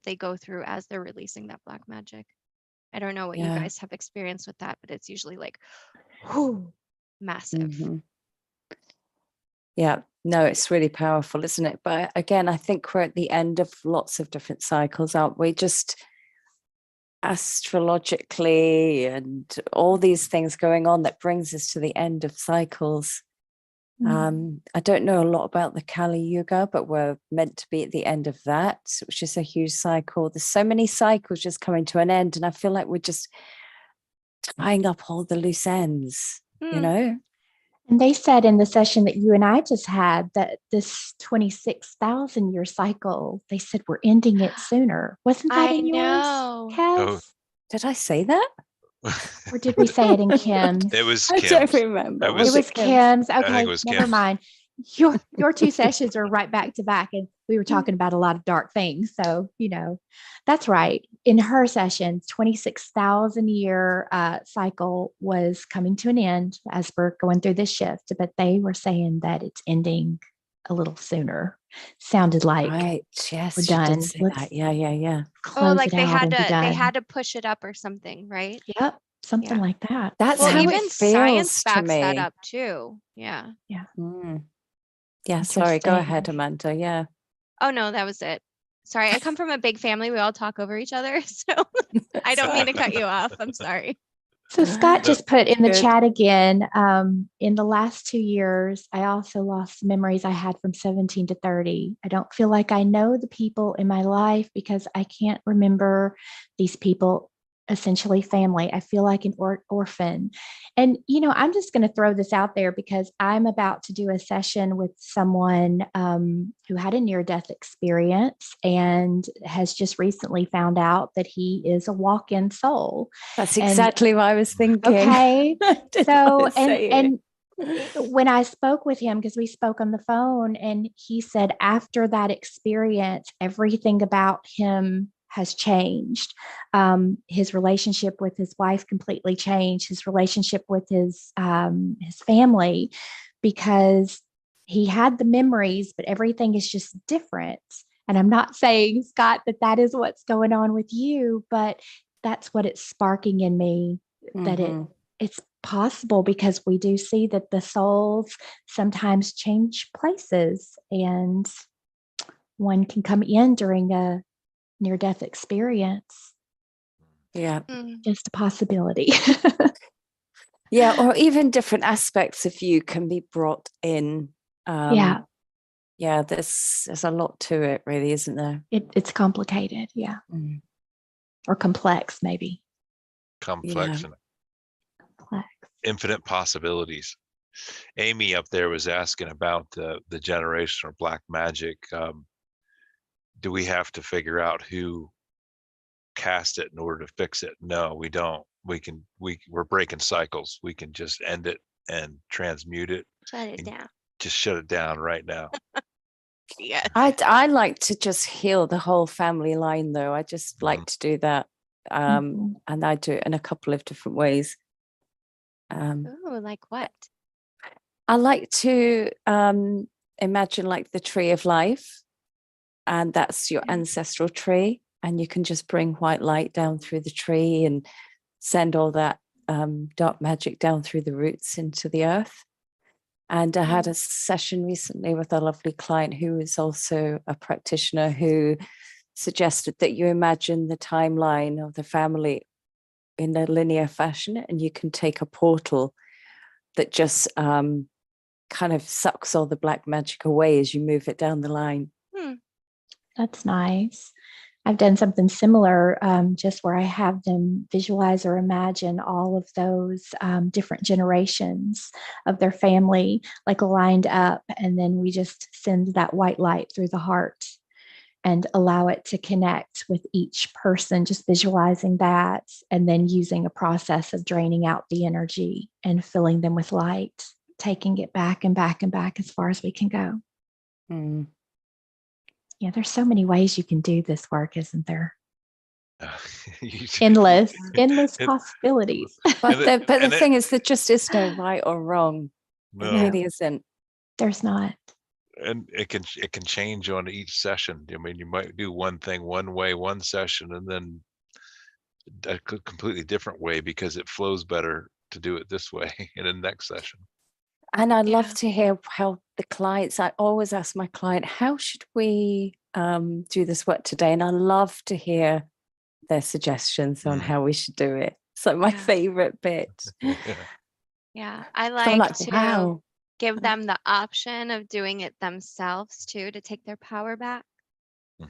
they go through as they're releasing that black magic. I don't know what you guys have experienced with that, but it's usually like, whoo, massive. Yeah, no, it's really powerful, isn't it? But again, I think we're at the end of lots of different cycles, aren't we? Just astrologically and all these things going on that brings us to the end of cycles. I don't know a lot about the Kali Yuga, but we're meant to be at the end of that, which is a huge cycle. There's so many cycles just coming to an end, and I feel like we're just tying up all the loose ends, you know? And they said in the session that you and I just had that this 26,000 year cycle, they said we're ending it sooner. Wasn't that in yours, Kaz? Did I say that? Or did we say it in Kim's? It was I Kim's. don't remember. It was Kim's. Okay, I think it was never Kim's. mind. Your two sessions are right back to back, and we were talking about a lot of dark things. So, that's right. In her sessions, 26,000 year cycle was coming to an end as we're going through this shift, but they were saying that it's ending a little sooner. Sounded like right. Yes, we're she done. did say that. Yeah. Close like it they out had and be to done. they had to push it up or something, right? Yep, something Yeah. like that. That's Well, how even it feels science to backs that me. up too. Yeah. Yeah, sorry, go Interesting. ahead, Amanda. Yeah. Oh no, that was it. Sorry, I come from a big family. We all talk over each other, so I don't mean to cut you off. I'm sorry. So Scott just put in the Good. chat again, in the last 2 years, I also lost memories I had from 17 to 30. I don't feel like I know the people in my life because I can't remember these people, essentially family. I feel like an orphan. And, I'm just going to throw this out there because I'm about to do a session with someone who had a near-death experience and has just recently found out that he is a walk-in soul. That's exactly what I was thinking. Okay. So, and it. when I spoke with him, because we spoke on the phone, and he said after that experience, everything about him has changed. His relationship with his wife completely changed. His relationship with his family, because he had the memories, but everything is just different. And I'm not saying, Scott, that is what's going on with you, but that's what it's sparking in me, that it's possible, because we do see that the souls sometimes change places, and one can come in during a near-death experience. Yeah. Just a possibility. Yeah, or even different aspects of you can be brought in. Yeah, there's a lot to it, really, isn't there? It's complicated, yeah. Or complex, maybe. Complex and complex. Infinite possibilities. Amy up there was asking about the generational black magic. Do we have to figure out who cast it in order to fix it? No, we don't. We're breaking cycles. We can just end it and transmute it. Shut it down. Just shut it down right now. Yes. I like to just heal the whole family line, though. I just like to do that. And I do it in a couple of different ways. Oh, like what? I like to imagine like the tree of life, and that's your ancestral tree, and you can just bring white light down through the tree, and send all that dark magic down through the roots into the earth. And I had a session recently with a lovely client who is also a practitioner, who suggested that you imagine the timeline of the family in a linear fashion, and you can take a portal that just kind of sucks all the black magic away as you move it down the line. That's nice. I've done something similar, just where I have them visualize or imagine all of those different generations of their family, like lined up, and then we just send that white light through the heart and allow it to connect with each person, just visualizing that, and then using a process of draining out the energy and filling them with light, taking it back and back and back as far as we can go. Yeah, there's so many ways you can do this work, isn't there? Endless possibilities. But the thing is, there just is no right or wrong. No. It really isn't. There's not. And it can change on each session. I mean, you might do one thing one way one session, and then a completely different way because it flows better to do it this way in the next session. And I love to hear how the clients, I always ask my client, how should we do this work today? And I love to hear their suggestions on how we should do it. It's like my favorite bit. Yeah, I So I'm like to wow. give them the option of doing it themselves too, to take their power back.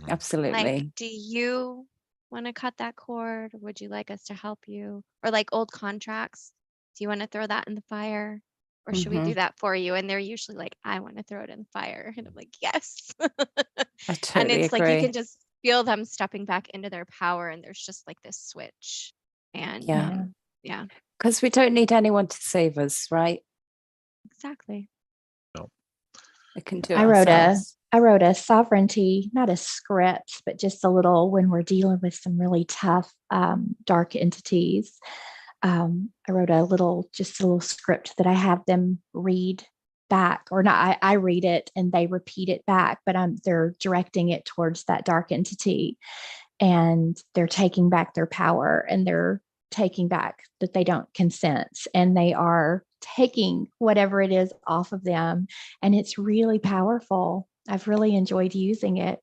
Absolutely. Like, do you want to cut that cord? Would you like us to help you? Or like old contracts, do you want to throw that in the fire? Or should we do that for you? And they're usually like, I want to throw it in the fire. And I'm like, yes. I totally and it's agree. like, you can just feel them stepping back into their power. And there's just like this switch. And yeah. Because we don't need anyone to save us, right? Exactly. No. We can do it I ourselves. wrote a sovereignty, not a script, but just a little, when we're dealing with some really tough, dark entities. I wrote just a little script that I have them read back, or not. I read it and they repeat it back, but they're directing it towards that dark entity, and they're taking back their power, and they're taking back that they don't consent, and they are taking whatever it is off of them. And it's really powerful. I've really enjoyed using it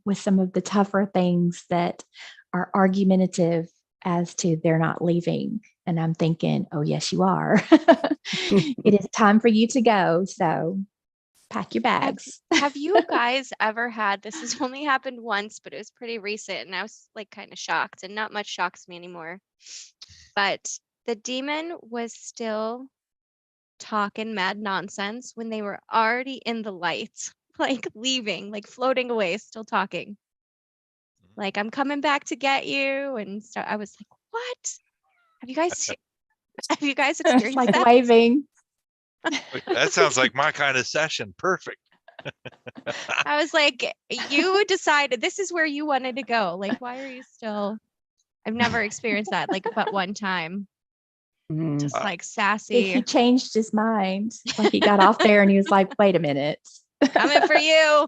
with some of the tougher things that are argumentative as to they're not leaving. And I'm thinking, oh, yes, you are. It is time for you to go. So pack your bags. Have you guys ever had, this has only happened once, but it was pretty recent, and I was like kind of shocked, and not much shocks me anymore. But the demon was still talking mad nonsense when they were already in the light, like leaving, like floating away, still talking. Like, I'm coming back to get you. And so I was like, what? Have you guys experienced like that? waving? That sounds like my kind of session. Perfect. I was like, you decided this is where you wanted to go. Like, why are you still? I've never experienced that, like, but one time. Just like sassy. He changed his mind. Like, he got off there and he was like, wait a minute. Coming for you.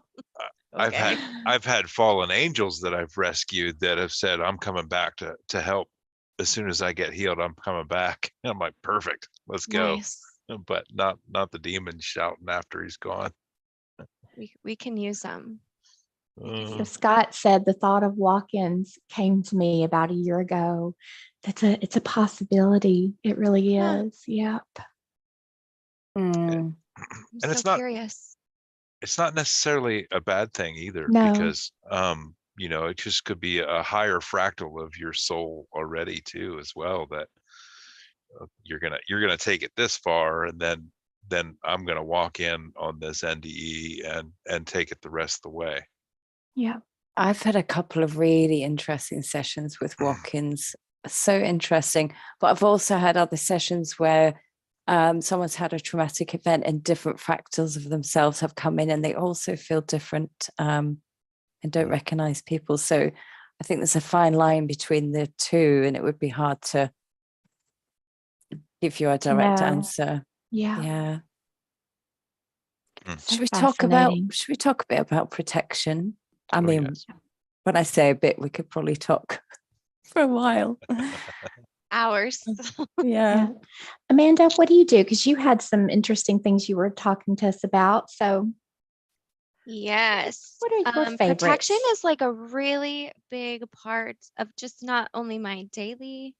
Okay. I've had fallen angels that I've rescued that have said, I'm coming back to help. As soon as I get healed, I'm coming back. And I'm like, perfect, let's go. Nice. But not the demon shouting after he's gone. We can use them. So Scott said the thought of walk-ins came to me about a year ago. It's a possibility. It really is. Yep. I'm and so curious. It's not necessarily a bad thing either, because it just could be a higher fractal of your soul already too, as well, that you're gonna take it this far, and then I'm gonna walk in on this NDE and take it the rest of the way. Yeah. I've had a couple of really interesting sessions with walk-ins. So interesting. But I've also had other sessions where someone's had a traumatic event and different fractals of themselves have come in, and they also feel different and don't recognize people. So I think there's a fine line between the two, and it would be hard to give you a direct answer. Yeah. Should we talk a bit about protection? I mean, when I say a bit, we could probably talk for a while. hours. Yeah. Amanda, what do you do? Because you had some interesting things you were talking to us about. So Yes. what are your favorites? Protection is like a really big part of just not only my daily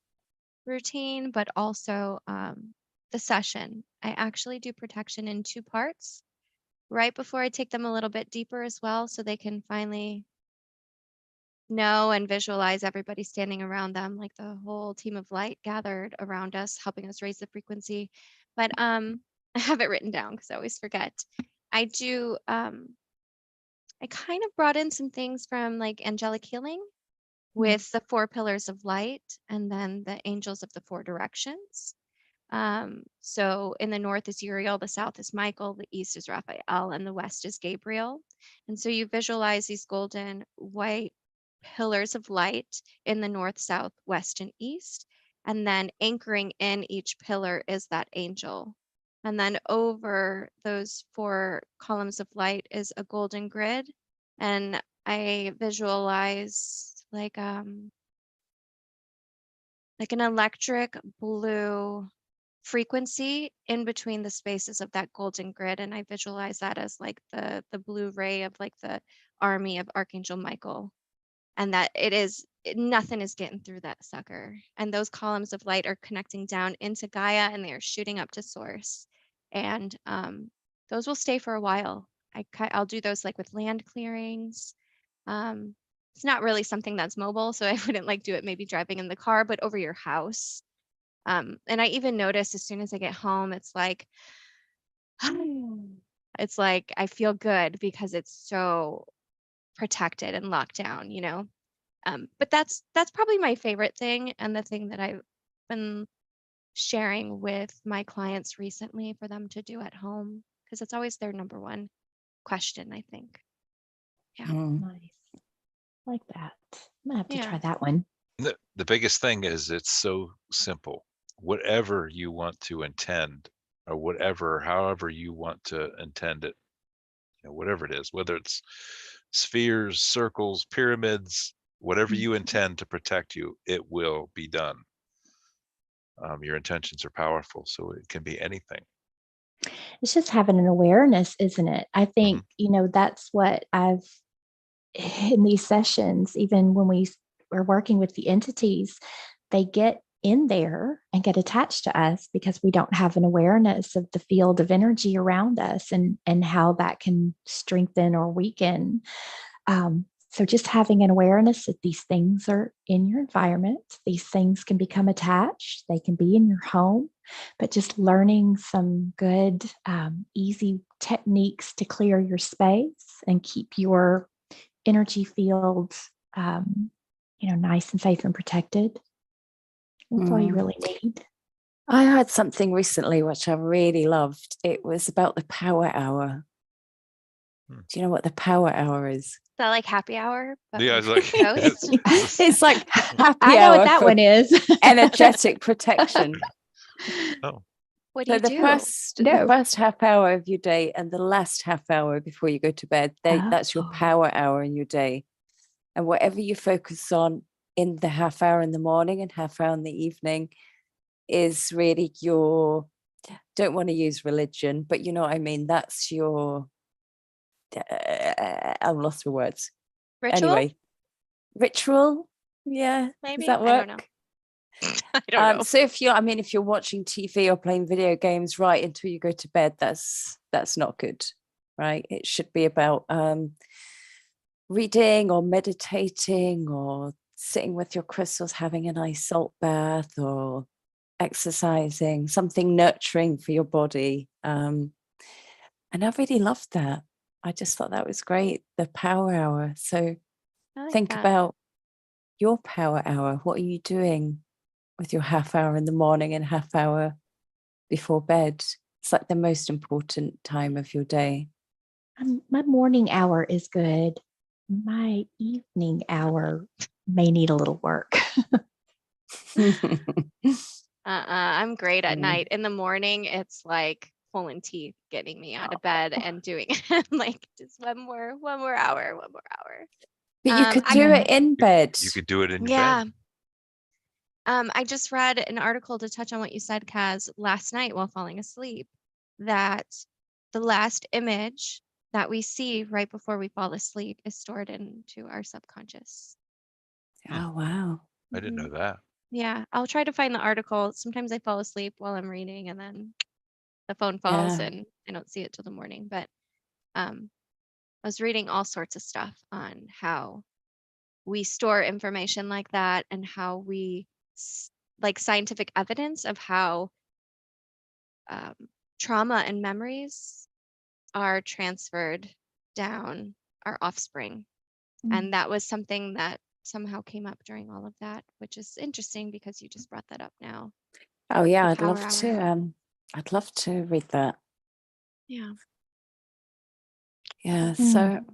routine, but also the session. I actually do protection in 2 parts right before I take them a little bit deeper as well, so they can finally know and visualize everybody standing around them, like the whole team of light gathered around us, helping us raise the frequency. But I have it written down because I always forget. I do I kind of brought in some things from like angelic healing with the 4 pillars of light and then the angels of the 4 directions. So in the north is Uriel, the south is Michael, the east is Raphael, and the west is Gabriel. And so you visualize these golden white pillars of light in the north, south, west, and east. And then anchoring in each pillar is that angel. And then over those 4 columns of light is a golden grid. And I visualize like an electric blue frequency in between the spaces of that golden grid, and I visualize that as like the blue ray of like the army of Archangel Michael, and that nothing is getting through that sucker, and those columns of light are connecting down into Gaia and they are shooting up to source, and those will stay for a while. I'll do those like with land clearings. It's not really something that's mobile, so I wouldn't like do it maybe driving in the car, but over your house. And I even notice as soon as I get home, it's like I feel good because it's so protected and locked down, you know. But that's probably my favorite thing, and the thing that I've been sharing with my clients recently for them to do at home, because it's always their number one question, I think. Yeah. Nice. Like that. I'm gonna have to try Yeah. that one. The biggest thing is it's so simple. Whatever you want to intend, or however you want to intend it, whatever it is, whether it's spheres, circles, pyramids, whatever you intend to protect you, it will be done. Your intentions are powerful, so it can be anything. It's just having an awareness, isn't it? I think, that's what I've in these sessions, even when we are working with the entities, they get in there and get attached to us because we don't have an awareness of the field of energy around us and how that can strengthen or weaken. So just having an awareness that these things are in your environment, these things can become attached, they can be in your home, but just learning some good, easy techniques to clear your space and keep your energy field, nice and safe and protected. That's all you really need. I had something recently which I really loved. It was about the power hour. Do you know what the power hour is? Is that like happy hour? Yeah, it's like It's like happy I know hour what that for one is. energetic protection. Oh, What do So you the do? first half hour of your day and the last half hour before you go to bed, that's your power hour in your day. And whatever you focus on in the half hour in the morning and half hour in the evening is really your, don't want to use religion, but you know what I mean? That's your, I'm lost for words. Ritual? Anyway, ritual. Yeah. Maybe? Does that work? I don't know. I don't know. So if you're watching TV or playing video games right until you go to bed, that's not good, right? It should be about reading or meditating or sitting with your crystals, having a nice salt bath or exercising, something nurturing for your body. And I really loved that. I just thought that was great, the power hour. So think about your power hour. What are you doing with your half hour in the morning and half hour before bed? It's like the most important time of your day. My morning hour is good. My evening hour may need a little work. I'm great at night. In the morning, it's like pulling teeth, getting me out of bed and doing like just one more hour. But you could do it in bed. you could do it in your bed. I just read an article to touch on what you said, Kaz, last night while falling asleep, that the last image that we see right before we fall asleep is stored into our subconscious. Oh, wow. I didn't know Mhm. that. Yeah, I'll try to find the article. Sometimes I fall asleep while I'm reading and then the phone falls Yeah. and I don't see it till the morning. But I was reading all sorts of stuff on how we store information like that and how we like scientific evidence of how trauma and memories are transferred down our offspring. And that was something that somehow came up during all of that, which is interesting because you just brought that up now. Oh, yeah. The I'd love power to. hour. I'd love to read that. Yeah. Yeah. So,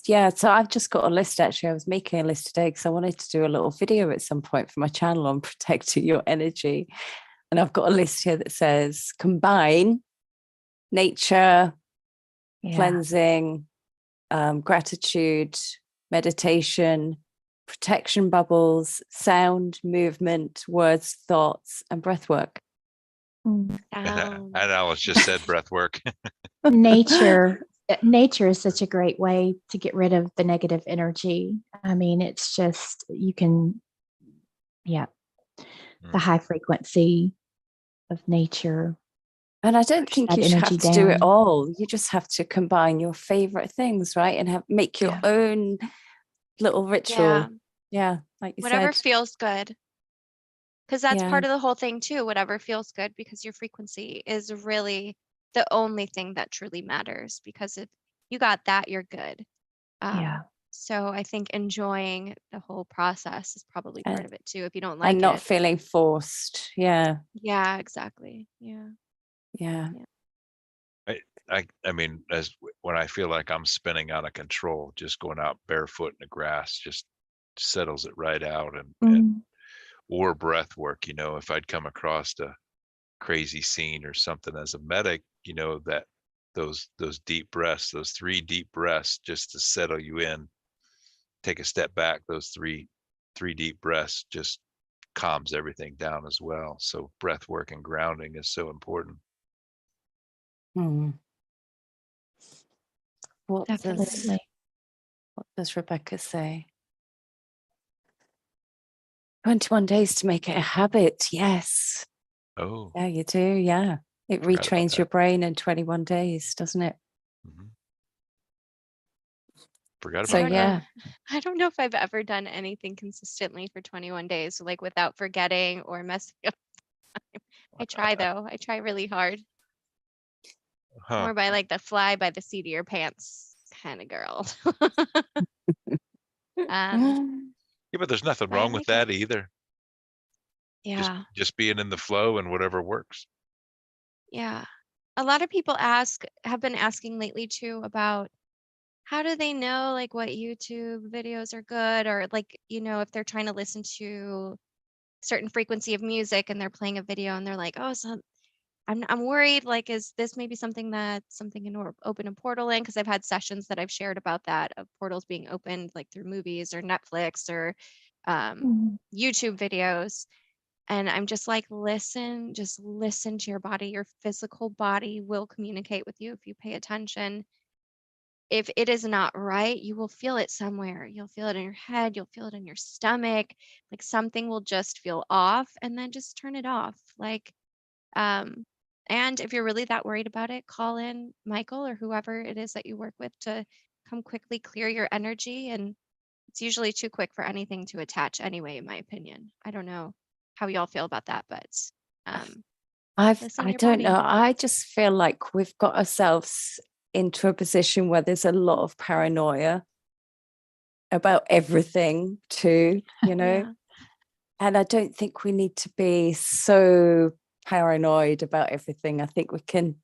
yeah. So I've just got a list. Actually, I was making a list today because I wanted to do a little video at some point for my channel on protecting your energy. And I've got a list here that says combine nature, cleansing, gratitude, meditation, protection bubbles, sound, movement, words, thoughts, and breath work. And Alice just said breath work. Nature is such a great way to get rid of the negative energy. I mean, it's just, you can, the high frequency of nature. And I don't think you should have to do it all. You just have to combine your favorite things, right? And make your own little ritual. Yeah, like you whatever said. feels good. Because that's part of the whole thing too, whatever feels good, because your frequency is really the only thing that truly matters. Because if you got that, you're good. So I think enjoying the whole process is probably part of it too. If you don't like and not it. feeling forced. Yeah. Yeah, exactly. Yeah. Yeah. I mean, when I feel like I'm spinning out of control, just going out barefoot in the grass just settles it right out. And or breath work, if I'd come across a crazy scene or something as a medic, that those deep breaths, those 3 deep breaths, just to settle you in, take a step back, those three deep breaths just calms everything down as well. So breath work and grounding is so important. What does Rebecca say? 21 days to make it a habit. Yes. Oh. Yeah, you do. Yeah. It retrains your brain in 21 days, doesn't it? Forgot about that. Yeah. I don't know if I've ever done anything consistently for 21 days, like without forgetting or messing up time. I try though. I try really hard. More by like the fly by the seat of your pants kind of girl. Yeah, but there's nothing wrong with that either. Yeah. Just being in the flow and whatever works. Yeah. A lot of people have been asking lately too about how do they know like what YouTube videos are good, or like, if they're trying to listen to certain frequency of music and they're playing a video and they're like, oh, so I'm worried, like, is this maybe something can open a portal in? Because I've had sessions that I've shared about that, of portals being opened like through movies or Netflix or YouTube videos. And I'm just like, just listen to your body. Your physical body will communicate with you if you pay attention. If it is not right, you will feel it somewhere. You'll feel it in your head. You'll feel it in your stomach. Like something will just feel off, and then just turn it off. Like, and if you're really that worried about it, call in Michael or whoever it is that you work with to come quickly clear your energy. And it's usually too quick for anything to attach anyway, in my opinion. I don't know how y'all feel about that, but I don't know. I just feel like we've got ourselves into a position where there's a lot of paranoia about everything too, and I don't think we need to be so paranoid about everything. I think we can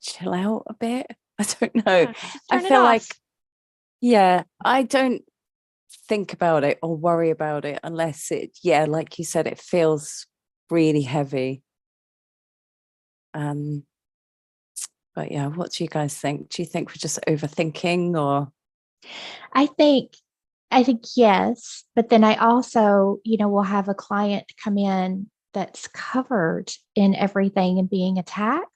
chill out a bit. I don't know. I feel like, I don't think about it or worry about it unless it, like you said, it feels really heavy. But yeah, what do you guys think? Do you think we're just overthinking, or? I think I think yes, but then I also, will have a client come in that's covered in everything and being attacked.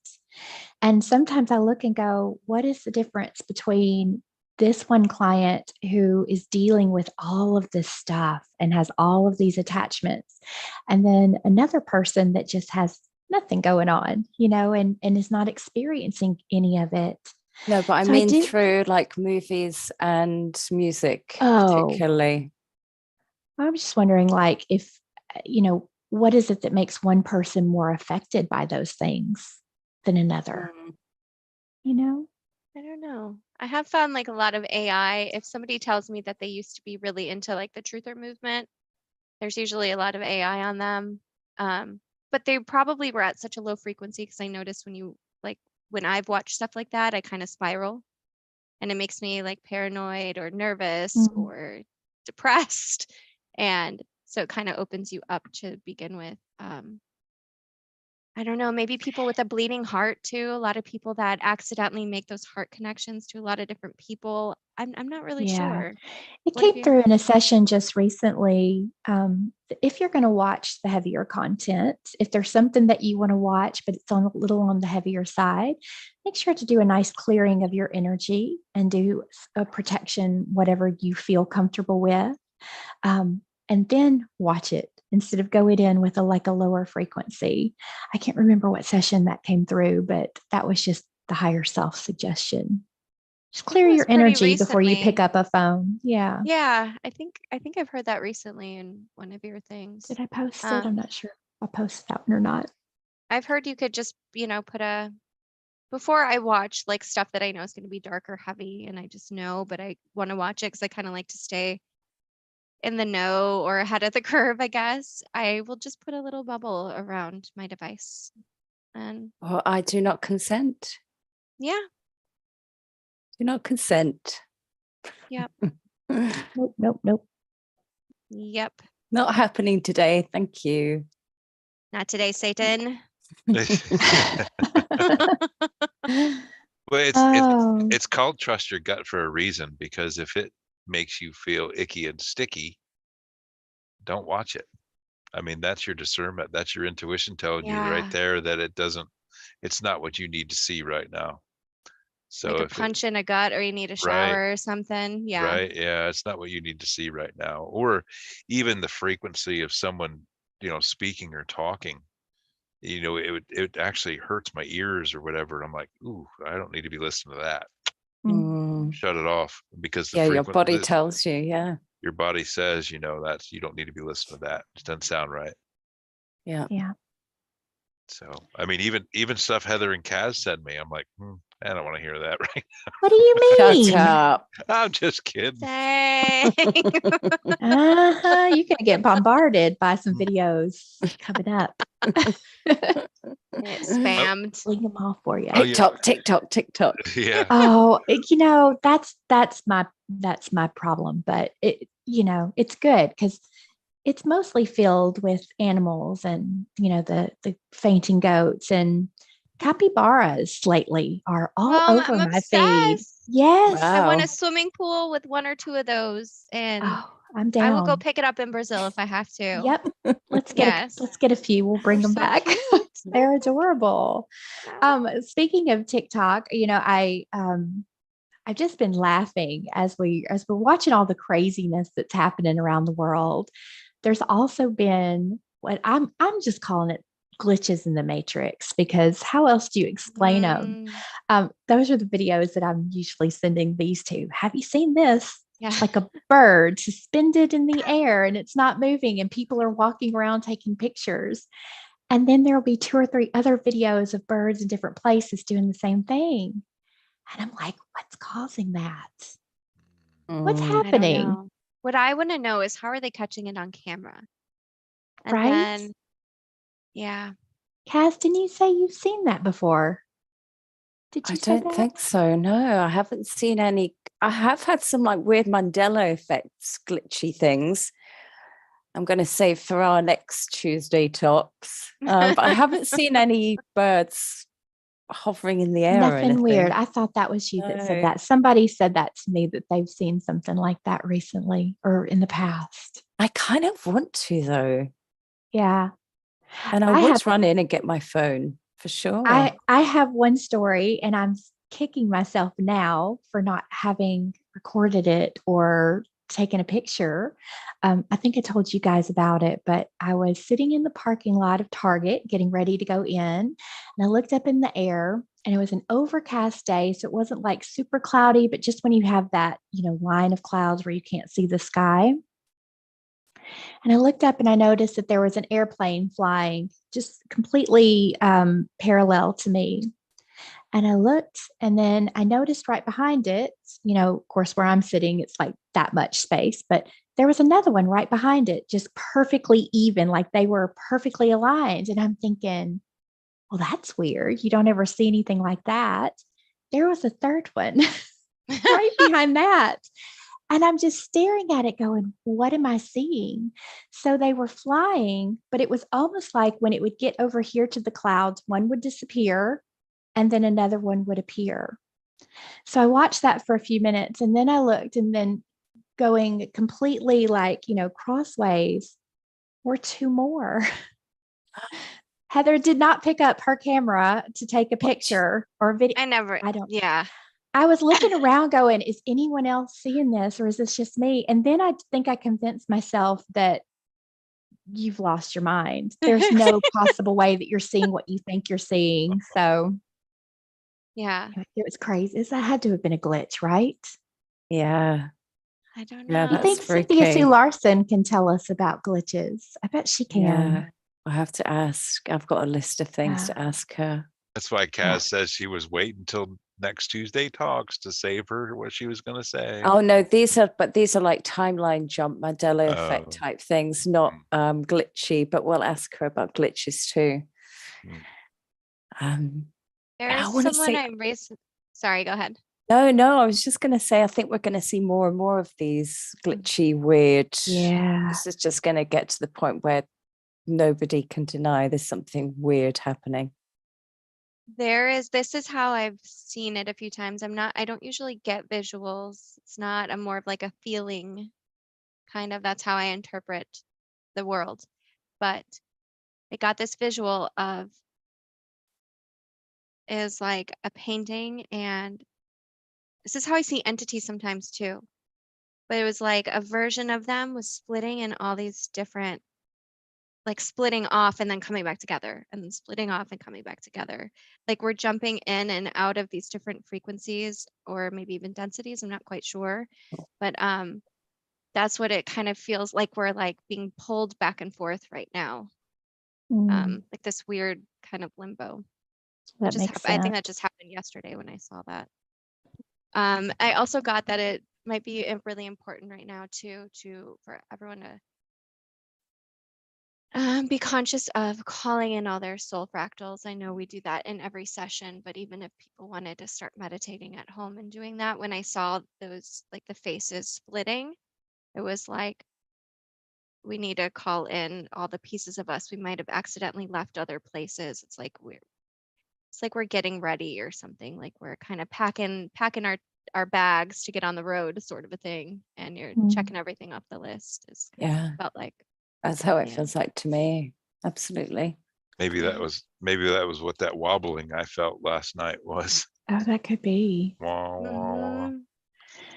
And sometimes I look and go, what is the difference between this one client who is dealing with all of this stuff and has all of these attachments, and then another person that just has nothing going on, and is not experiencing any of it. No, but I So mean through like movies and music, particularly. I'm just wondering, like, if, what is it that makes one person more affected by those things than another? I don't know. I have found like a lot of AI. If somebody tells me that they used to be really into like the truther movement, there's usually a lot of AI on them. But they probably were at such a low frequency, because I noticed when I've watched stuff like that, I kind of spiral, and it makes me like paranoid or nervous or depressed. And so it kind of opens you up to begin with. I don't know, maybe people with a bleeding heart too. A lot of people that accidentally make those heart connections to a lot of different people. I'm not really sure. It came through in a session just recently. If you're going to watch the heavier content, if there's something that you want to watch, but it's a little on the heavier side, make sure to do a nice clearing of your energy and do a protection, whatever you feel comfortable with. And then watch it instead of going in with a lower frequency. I can't remember what session that came through, but that was just the higher self suggestion. Just clear your energy before you pick up a phone. Yeah. Yeah. I think I've heard that recently in one of your things. Did I post it? I'm not sure if I posted that one or not. I've heard you could just, before I watch like stuff that I know is going to be dark or heavy, and I just know, but I want to watch it because I kind of like to stay in the know or ahead of the curve, I guess. I will just put a little bubble around my device. And I do not consent. Yeah. Do not consent. Yep. Nope. Yep. Not happening today. Thank you. Not today, Satan. Well, it's called trust your gut for a reason, because if it makes you feel icky and sticky, don't watch it. I mean, that's your discernment. That's your intuition telling you right there that it's not what you need to see right now. So like a punch in a gut, or you need a shower or something. Yeah. Right. Yeah. It's not what you need to see right now. Or even the frequency of someone, speaking or talking, it actually hurts my ears or whatever. I'm like, ooh, I don't need to be listening to that. Shut it off, because your body tells you. Yeah. Your body says, you don't need to be listening to that. It doesn't sound right. Yeah. So, I mean, even stuff Heather and Kaz sent me, I'm like, I don't want to hear that right now. What do you mean? Shut up. I'm just kidding. Dang. You're gonna get bombarded by some videos coming up. Spammed. Link them all for you. TikTok. Yeah. Oh, that's my problem. But it's good because it's mostly filled with animals and the fainting goats, and capybaras lately are all over my feed. Yes. Wow. I want a swimming pool with one or two of those, and I'm down. I will go pick it up in Brazil if I have to. Yep. Let's get a few. We'll bring them back. They're adorable. Speaking of TikTok, I've just been laughing as we're watching all the craziness that's happening around the world. There's also been what I'm just calling it glitches in the matrix, because how else do you explain them? Those are the videos that I'm usually sending these to. Have you seen this? Yeah. It's like a bird suspended in the air and it's not moving, and people are walking around taking pictures. And then there'll be 2 or 3 other videos of birds in different places doing the same thing. And I'm like, what's causing that? What's happening? What I want to know is, how are they catching it on camera? And right? Then, yeah. Kaz, didn't you say you've seen that before? Did you I don't think so. No, I haven't seen any. I have had some like weird Mandela effects, glitchy things. I'm going to save for our next Tuesday talks. But I haven't seen any birds hovering in the air or Nothing weird. anything. I thought that was you that said No. that. Somebody said that to me, that they've seen something like that recently or in the past. I kind of want to though. Yeah. And I I would have run in and get my phone for sure. I have one story, and I'm kicking myself now for not having recorded it or taken a picture. I think I told you guys about it, but I was sitting in the parking lot of Target getting ready to go in, and I looked up in the air, and it was an overcast day. So it wasn't like super cloudy, but just when you have that, line of clouds where you can't see the sky. And I looked up and I noticed that there was an airplane flying just completely parallel to me. And I looked, and then I noticed right behind it, of course, where I'm sitting, it's like that much space, but there was another one right behind it, just perfectly even, like they were perfectly aligned. And I'm thinking, well, that's weird. You don't ever see anything like that. There was a third one right behind that. And I'm just staring at it going, what am I seeing? So they were flying, but it was almost like when it would get over here to the clouds, one would disappear and then another one would appear. So I watched that for a few minutes, and then I looked, and then going completely like, crossways were two more. Heather did not pick up her camera to take a picture or video. Yeah. I was looking around going, is anyone else seeing this, or is this just me? And then I think I convinced myself that you've lost your mind. There's no possible way that you're seeing what you think you're seeing. So yeah, it was crazy. That had to have been a glitch, right? Yeah. I don't Yeah, know. I think that's Cynthia freaky. Sue Larson can tell us about glitches. I bet she can. Yeah. I have to ask. I've got a list of things Yeah. to ask her. That's why Kaz says she was waiting until next Tuesday talks to save her what she was going to say. Oh no, these are like timeline jump Mandela effect type things, not glitchy, but we'll ask her about glitches too. There's someone I raised. Sorry, go ahead. No, I was just going to say, I think we're going to see more and more of these glitchy, weird. Yeah. This is just going to get to the point where nobody can deny there's something weird happening. This is how I've seen it a few times. I don't usually get visuals. It's not, I'm more of like a feeling kind of, that's how I interpret the world. But I got this visual of, is like a painting, and this is how I see entities sometimes too. But it was like a version of them was splitting in all these different, like splitting off and then coming back together, and then splitting off and coming back together. Like we're jumping in and out of these different frequencies, or maybe even densities. I'm not quite sure. But that's what it kind of feels like. We're like being pulled back and forth right now. Like this weird kind of limbo. That makes sense. I think that just happened yesterday when I saw that. I also got that it might be really important right now too, for everyone to be conscious of calling in all their soul fractals. I know we do that in every session, but even if people wanted to start meditating at home and doing that, when I saw those, like the faces splitting, it was like, we need to call in all the pieces of us we might have accidentally left other places. It's like we're getting ready or something, like we're kind of packing our bags to get on the road, sort of a thing, and you're checking everything off the list. Is felt like that's how it feels like to me. Absolutely. Maybe that was what that wobbling I felt last night was. Oh, that could be. Wah, wah, wah.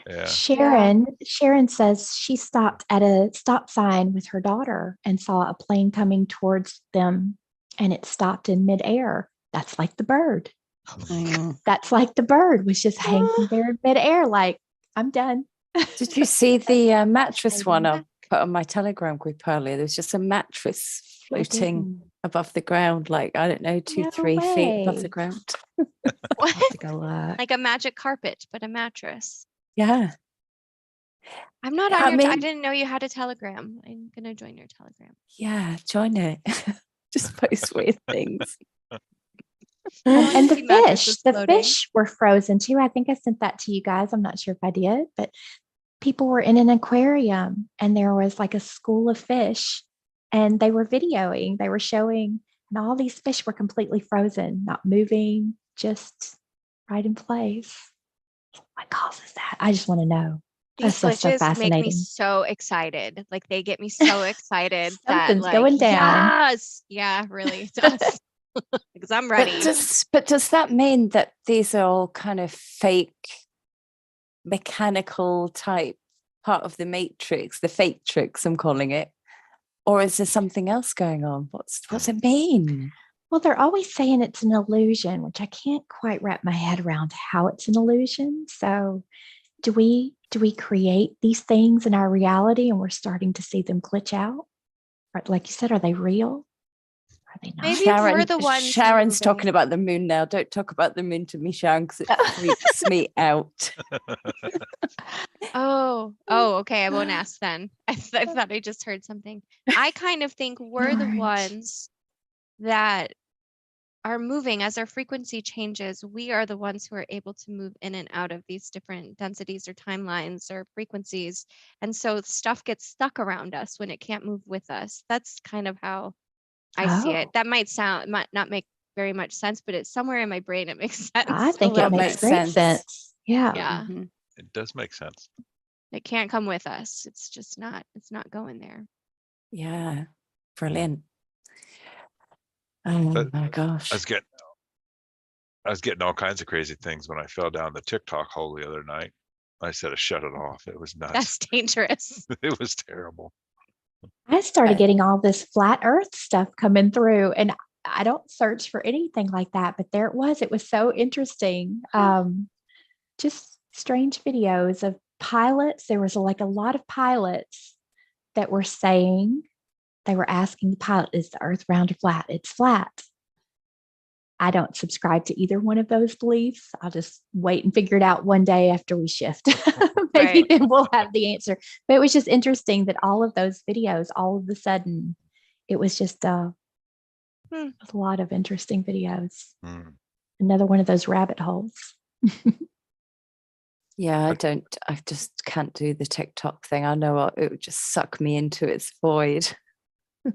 Yeah. Sharon says she stopped at a stop sign with her daughter and saw a plane coming towards them, and it stopped in midair. That's like the bird. That's like the bird was just hanging there in midair, like, I'm done. Did you see the mattress one I put on my Telegram group earlier? There was just a mattress floating above the ground, like, I don't know, 2-3 feet above the ground. What? Like a magic carpet, but a mattress. Yeah. I'm not on your I didn't know you had a Telegram. I'm gonna join your Telegram. Yeah, join it. Just post weird things. And the fish were frozen too. I think I sent that to you guys. I'm not sure if I did, but people were in an aquarium and there was like a school of fish, and they were videoing, they were showing, and all these fish were completely frozen, not moving, just right in place. What causes that? I just want to know. These That's so glitches make me fascinating. so excited. Like they get me so excited that Something's like, going down. yes, yeah, really it does. Because I'm ready. But does that mean that these are all kind of fake mechanical type part of the matrix, the fake tricks I'm calling it? Or is there something else going on? What's it mean? Well, they're always saying it's an illusion, which I can't quite wrap my head around how it's an illusion. So do we create these things in our reality and we're starting to see them glitch out? Or, like you said, are they real? Are they not? Maybe we're the ones Sharon's moving. talking about the moon now. Don't talk about the moon to me, Sharon, because it freaks me out. Oh, okay. I won't ask then. I thought I just heard something. I kind of think we're the Darn. ones that are moving as our frequency changes. We are the ones who are able to move in and out of these different densities or timelines or frequencies. And so stuff gets stuck around us when it can't move with us. That's kind of how I see it. Oh. That might not make very much sense, but it's somewhere in my brain. It makes sense. I think a it little makes bit. great sense. Yeah. Yeah. Mhm. It does make sense. It can't come with us. It's just not, it's not going there. Yeah. Brilliant. Oh But my gosh. I was getting all kinds of crazy things when I fell down the TikTok hole the other night. I said to shut it off. It was nuts. That's dangerous. It was terrible. I started getting all this flat earth stuff coming through, and I don't search for anything like that, but there it was. It was so interesting. Just strange videos of pilots. There was like a lot of pilots that were saying, they were asking the pilot, is the earth round or flat? It's flat. I don't subscribe to either one of those beliefs. I'll just wait and figure it out one day after we shift. Maybe Right. then we'll have the answer. But it was just interesting that all of those videos, all of a sudden, it was just a lot of interesting videos. Another one of those rabbit holes. Yeah, I just can't do the TikTok thing. I know it would just suck me into its void.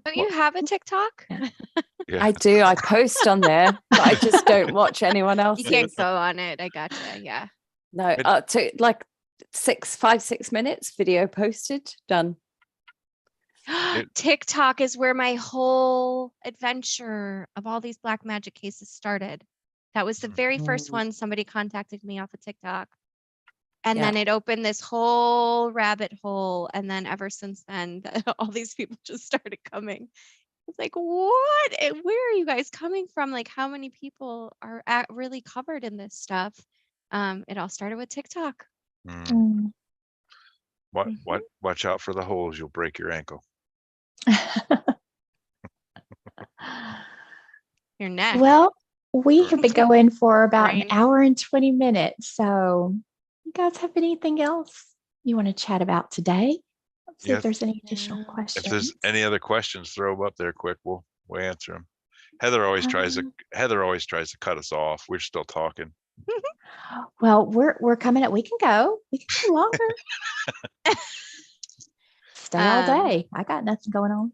Don't you have a TikTok? Yeah. I do. I post on there, but I just don't watch anyone else. You can't go on it. I gotcha. Yeah. No, to like 5-6 minutes video posted, done. TikTok is where my whole adventure of all these black magic cases started. That was the very first one. Somebody contacted me off of TikTok. And then it opened this whole rabbit hole. And then ever since then, all these people just started coming. It's like, what? Where are you guys coming from? Like, how many people are really covered in this stuff? It all started with TikTok. Watch out for the holes. You'll break your ankle. Your neck. Well, we have been going for about Brain. an hour and 20 minutes. So you guys have anything else you want to chat about today? Let's see if there's any additional questions. If there's any other questions, throw them up there quick. We'll answer them. Heather always tries to cut us off. We're still talking. Well, we're coming up. We can go longer. Stay all day. I got nothing going on.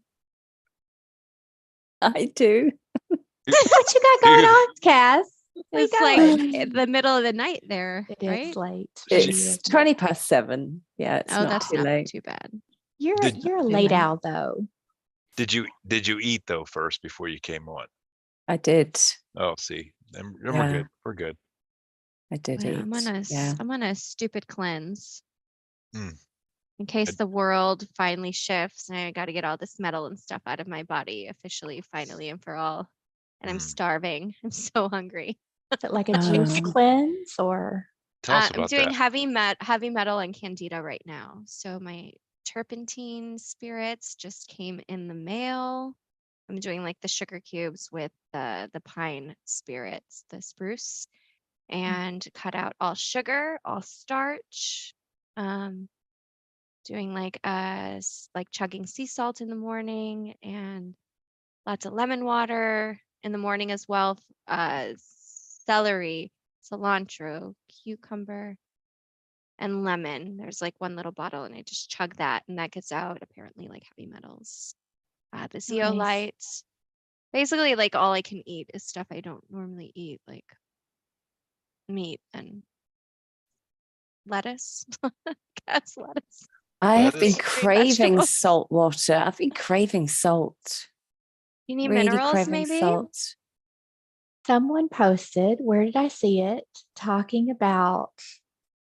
I do. What you got going on, Cass? It's like the middle of the night there, right? It's late. It's 20:07. Yeah, it's not that's too not late. too bad. You're a late owl though. Did you eat though first before you came on? I did. Oh, see, then we're good. We're good. I did Yeah, eat. I'm on a stupid cleanse. Mm. In case the world finally shifts and I got to get all this metal and stuff out of my body officially, finally, and for all. And I'm starving. I'm so hungry. Is it like a juice cleanse or? Tell us about I'm doing that. heavy metal and candida right now. So my turpentine spirits just came in the mail. I'm doing like the sugar cubes with the pine spirits, the spruce, and cut out all sugar, all starch. Doing like chugging sea salt in the morning and lots of lemon water in the morning as well. Celery, cilantro, cucumber, and lemon. There's like one little bottle and I just chug that and that gets out apparently like heavy metals. The zeolite. Basically like all I can eat is stuff I don't normally eat, like meat and lettuce. Guess lettuce. I have been Lettuce. Green craving vegetables. salt water. I've been craving salt. You need Really minerals, craving maybe? salt. Someone posted, where did I see it? Talking about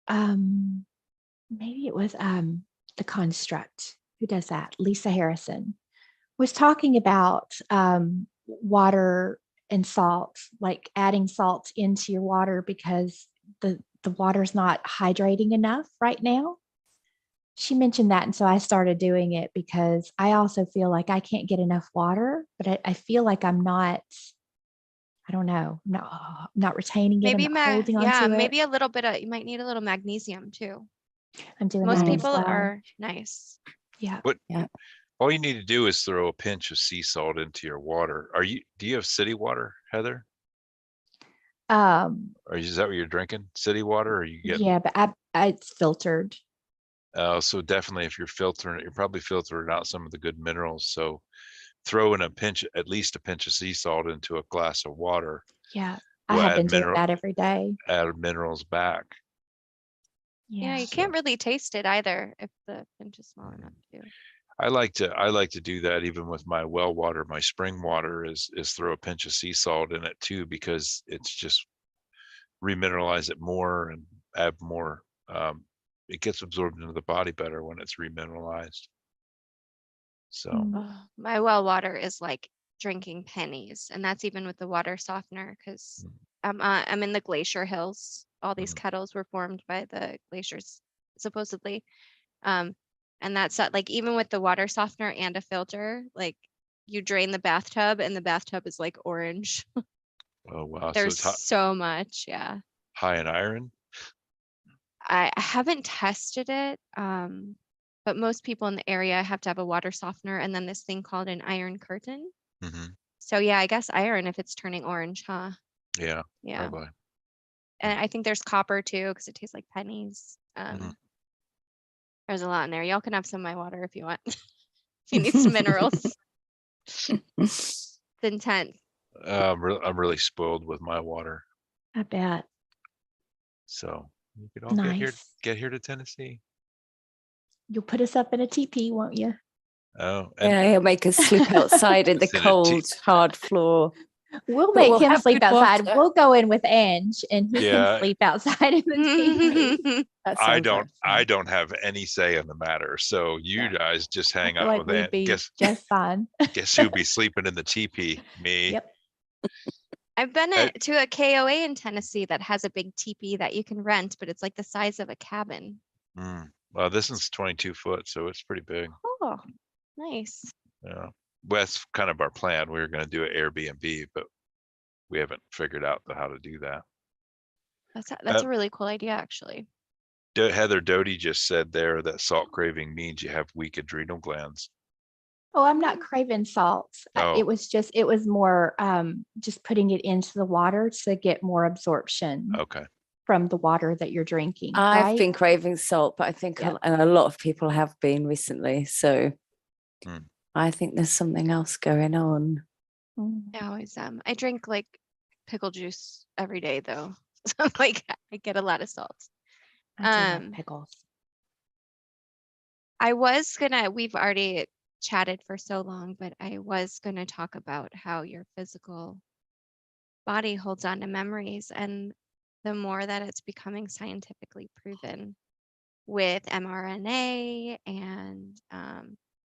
maybe it was the construct. Who does that? Lisa Harrison was talking about water and salt, like adding salt into your water because the water's not hydrating enough right now. She mentioned that, and so I started doing it because I also feel like I can't get enough water, but I feel like I'm not, I don't know, not retaining it. Maybe I'm not holding on to it. maybe a little bit of, you might need a little magnesium too. I'm doing Most that as people well. are nice. Yeah. What? Yeah. All you need to do is throw a pinch of sea salt into your water. Do you have city water, Heather? Or is that what you're drinking? City water, or you get? Yeah, but it's filtered. So definitely, if you're filtering it, you're probably filtering out some of the good minerals. So throw in at least a pinch of sea salt into a glass of water. Yeah, I Will have add been doing that every day. add minerals back. Yeah, you So- can't really taste it either if the pinch is small enough too. I like to do that even with my well water. My spring water is throw a pinch of sea salt in it too, because it's just remineralize it more and add more. It gets absorbed into the body better when it's remineralized. So Oh, my well water is like drinking pennies, and that's even with the water softener because I'm in the glacier hills. All these kettles were formed by the glaciers, supposedly. And that's like even with the water softener and a filter, like you drain the bathtub and the bathtub is like orange. oh wow, so There's it's so much, yeah. high in iron. I haven't tested it, but most people in the area have to have a water softener and then this thing called an iron curtain. Mm-hmm. So yeah, I guess iron if it's turning orange, huh? Yeah, Yeah. probably. And I think there's copper too because it tastes like pennies. There's a lot in there. Y'all can have some of my water if you want. If you need some minerals. It's intense. I'm really spoiled with my water. I bet. So you could all Nice. get here to Tennessee. You'll put us up in a teepee, won't you? Oh, and Yeah, he'll make us sleep outside in the It's in a cold, hard floor. We'll But make we'll him have sleep good outside. water. We'll go in with Ange and he Yeah. can sleep outside in the teepee. That I sounds don't like I fun. don't have any say in the matter. So you Yeah. guys just I hang feel out like with we'd that. be Guess just fine. who'd be sleeping in the teepee? Me. Yep. I've been I- to a KOA in Tennessee that has a big teepee that you can rent, but it's like the size of a cabin. Well, this one's 22 foot, so it's pretty big. Oh, nice. Yeah. Well, that's kind of our plan. We were going to do an Airbnb, but we haven't figured out how to do that. That's a really cool idea, actually. Heather Doty just said there that salt craving means you have weak adrenal glands. Oh, I'm not craving salt. Oh. It was more just putting it into the water to get more absorption Okay. from the water that you're drinking. I've right? been craving salt, but I think Yeah. a lot of people have been recently. So I think there's something else going on. I always I drink like pickle juice every day though. So like I get a lot of salt. I do love pickles. We've already chatted for so long, but I was gonna talk about how your physical body holds on to memories, and the more that it's becoming scientifically proven with mRNA and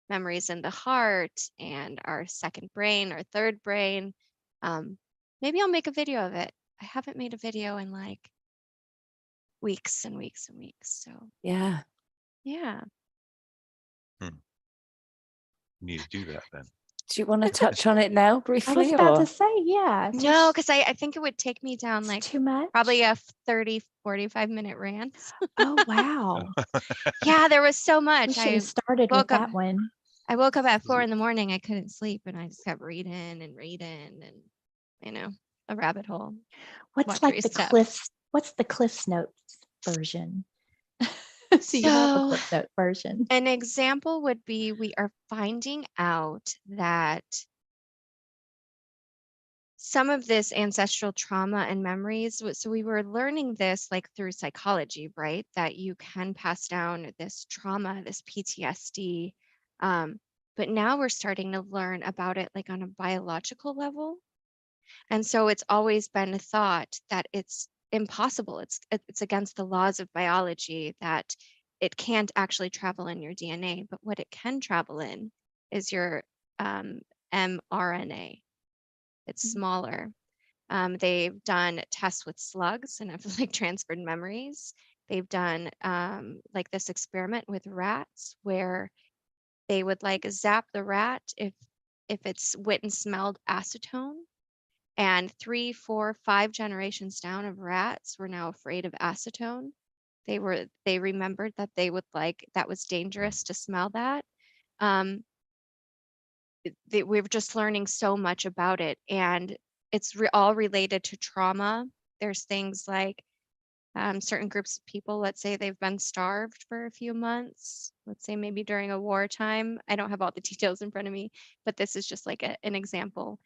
memories in the heart and our second brain, our third brain. Maybe I'll make a video of it. I haven't made a video in like weeks and weeks and weeks. So Yeah. yeah. You need to do that then. Do you want to touch on it now I was briefly? about Or to say, yeah. No, because I think it would take me down It's like too much. probably a 30-45 minute rant. Oh wow. Yeah, there was so We much. should have started with that one. I woke up at 4 a.m. I couldn't sleep and I just kept reading and a rabbit hole. What's Watch like where you the step. what's the Cliff's Notes version? So you have a Cliff Note version. An example would be we are finding out that some of this ancestral trauma and memories. So we were learning this like through psychology, right? That you can pass down this trauma, this PTSD. But now we're starting to learn about it like on a biological level. And so it's always been thought that it's impossible. It's against the laws of biology that it can't actually travel in your DNA. But what it can travel in is your mRNA. It's smaller. They've done tests with slugs and have like transferred memories. They've done like this experiment with rats where they would like zap the rat if it's went and smelled acetone. And 3, 4, 5 generations down of rats were now afraid of acetone. They remembered that they would like that was dangerous to smell that. We were just learning so much about it, and it's all related to trauma. There's things like certain groups of people, let's say they've been starved for a few months, let's say maybe during a wartime. I don't have all the details in front of me, but this is just like an example.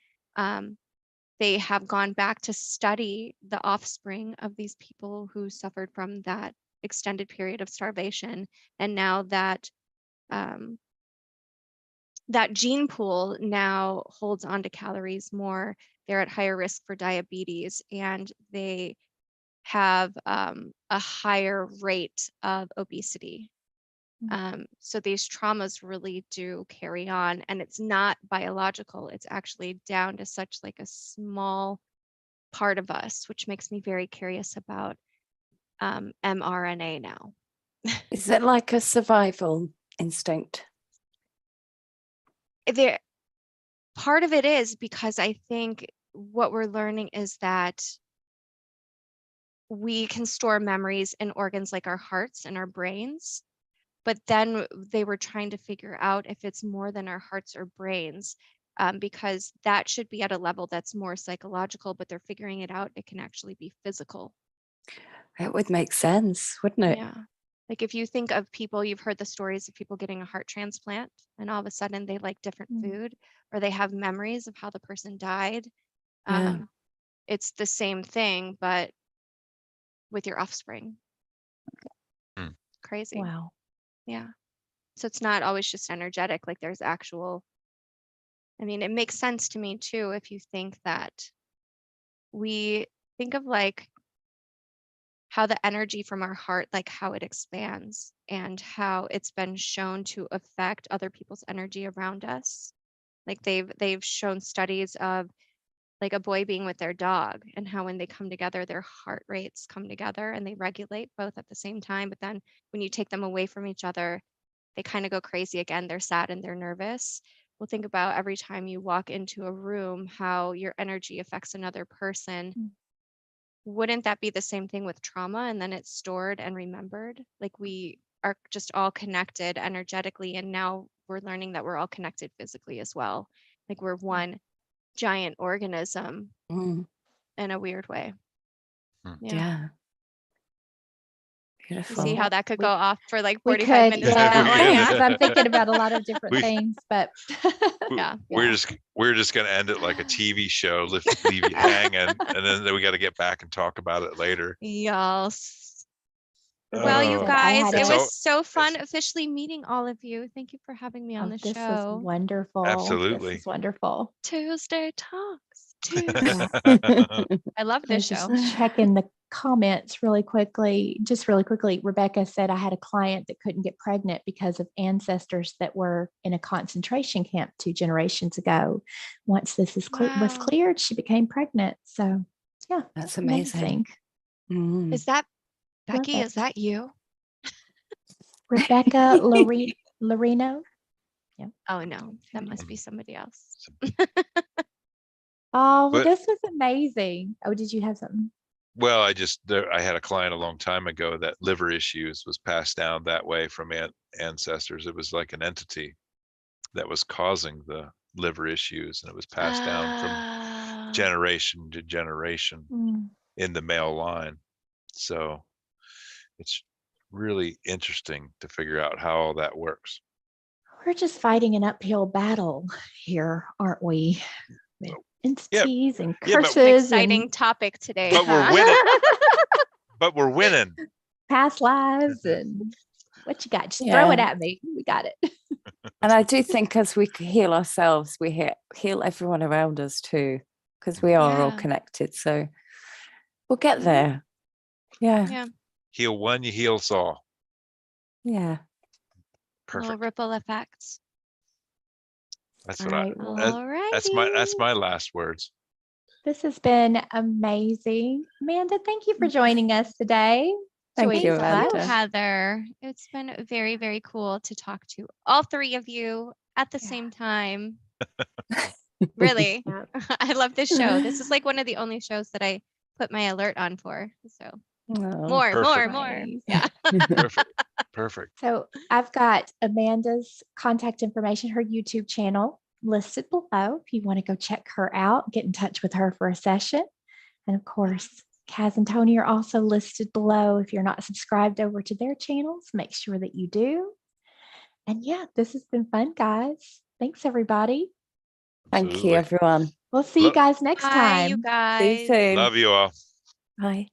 They have gone back to study the offspring of these people who suffered from that extended period of starvation, and now that that gene pool now holds onto calories more. They're at higher risk for diabetes, and they have a higher rate of obesity. So these traumas really do carry on, and it's not biological. It's actually down to such like a small part of us, which makes me very curious about mRNA now. Is it like a survival instinct? There, part of it is because I think what we're learning is that we can store memories in organs like our hearts and our brains, but then they were trying to figure out if it's more than our hearts or brains, because that should be at a level that's more psychological, but they're figuring it out. It can actually be physical. It would make sense, wouldn't it? Yeah. Like if you think of people, you've heard the stories of people getting a heart transplant and all of a sudden they like different food, or they have memories of how the person died. Yeah. It's the same thing, but with your offspring. Crazy. Wow. Yeah. So it's not always just energetic, like there's actual, I mean, it makes sense to me too, if you think that we think of like how the energy from our heart, like how it expands and how it's been shown to affect other people's energy around us. Like they've shown studies of like a boy being with their dog and how when they come together, their heart rates come together and they regulate both at the same time. But then when you take them away from each other, they kind of go crazy again. They're sad and they're nervous. Well, think about every time you walk into a room, how your energy affects another person. Wouldn't that be the same thing with trauma? And then it's stored and remembered? Like we are just all connected energetically. And now we're learning that we're all connected physically as well. Like we're one giant organism in a weird way. Yeah. You Beautiful. see how that could go off for like We 45 could, minutes. yeah, because I'm thinking about a lot of different things, but Yeah. We're just gonna end it like a TV show, leave you hanging, and then we got to get back and talk about it later. Yes. Well, you Oh, guys, it it's was all- so fun officially meeting all of you. Thank you for having me on the this show. was wonderful. Absolutely. This is wonderful. Tuesday Talks. I love I this was show. just checking the comments really quickly. Just really quickly, Rebecca said, I had a client that couldn't get pregnant because of ancestors that were in a concentration camp 2 generations ago. Once this was cleared, she became pregnant. So, yeah, that's amazing. Is that Becky? Love Is that you? Rebecca Lorino? Yeah. Oh, no, that must be somebody else. Oh, well, But- this was amazing. Oh, did you have something? Well, I had a client a long time ago that liver issues was passed down that way from ancestors. It was like an entity that was causing the liver issues, and it was passed down from generation to generation in the male line. So it's really interesting to figure out how all that works. We're just fighting an uphill battle here, aren't we? entities and Yeah, but- curses Exciting and topic today. But we're huh? winning. But we're winning. past lives and what you got. Just Yeah. throw it at me. We got it. And I do think as we heal ourselves, we heal everyone around us too, because we are all Yeah. connected. So we'll get there. Yeah. Yeah. Heal one, you heal us all. Yeah. Little Perfect. ripple effects. That's All what right. Well, All right. that's my last words. this has been amazing. Amanda, thank you for joining us today. Thank Enjoyed you, it so Thank you, Amanda. Heather. It's been very, very cool to talk to all three of you at the Yeah. same time. Really. Yeah. I love this show. This is like one of the only shows that I put my alert on for. So Oh. more. Nice. Yeah. Perfect. Perfect. So I've got Amanda's contact information, her YouTube channel listed below. If you want to go check her out, get in touch with her for a session. And of course, Kaz and Tony are also listed below. If you're not subscribed over to their channels, make sure that you do. And yeah, this has been fun, guys. Thanks, everybody. Thank you, Absolutely. everyone. We'll see you guys next Bye, time. you See you guys. soon. Love you all. Bye.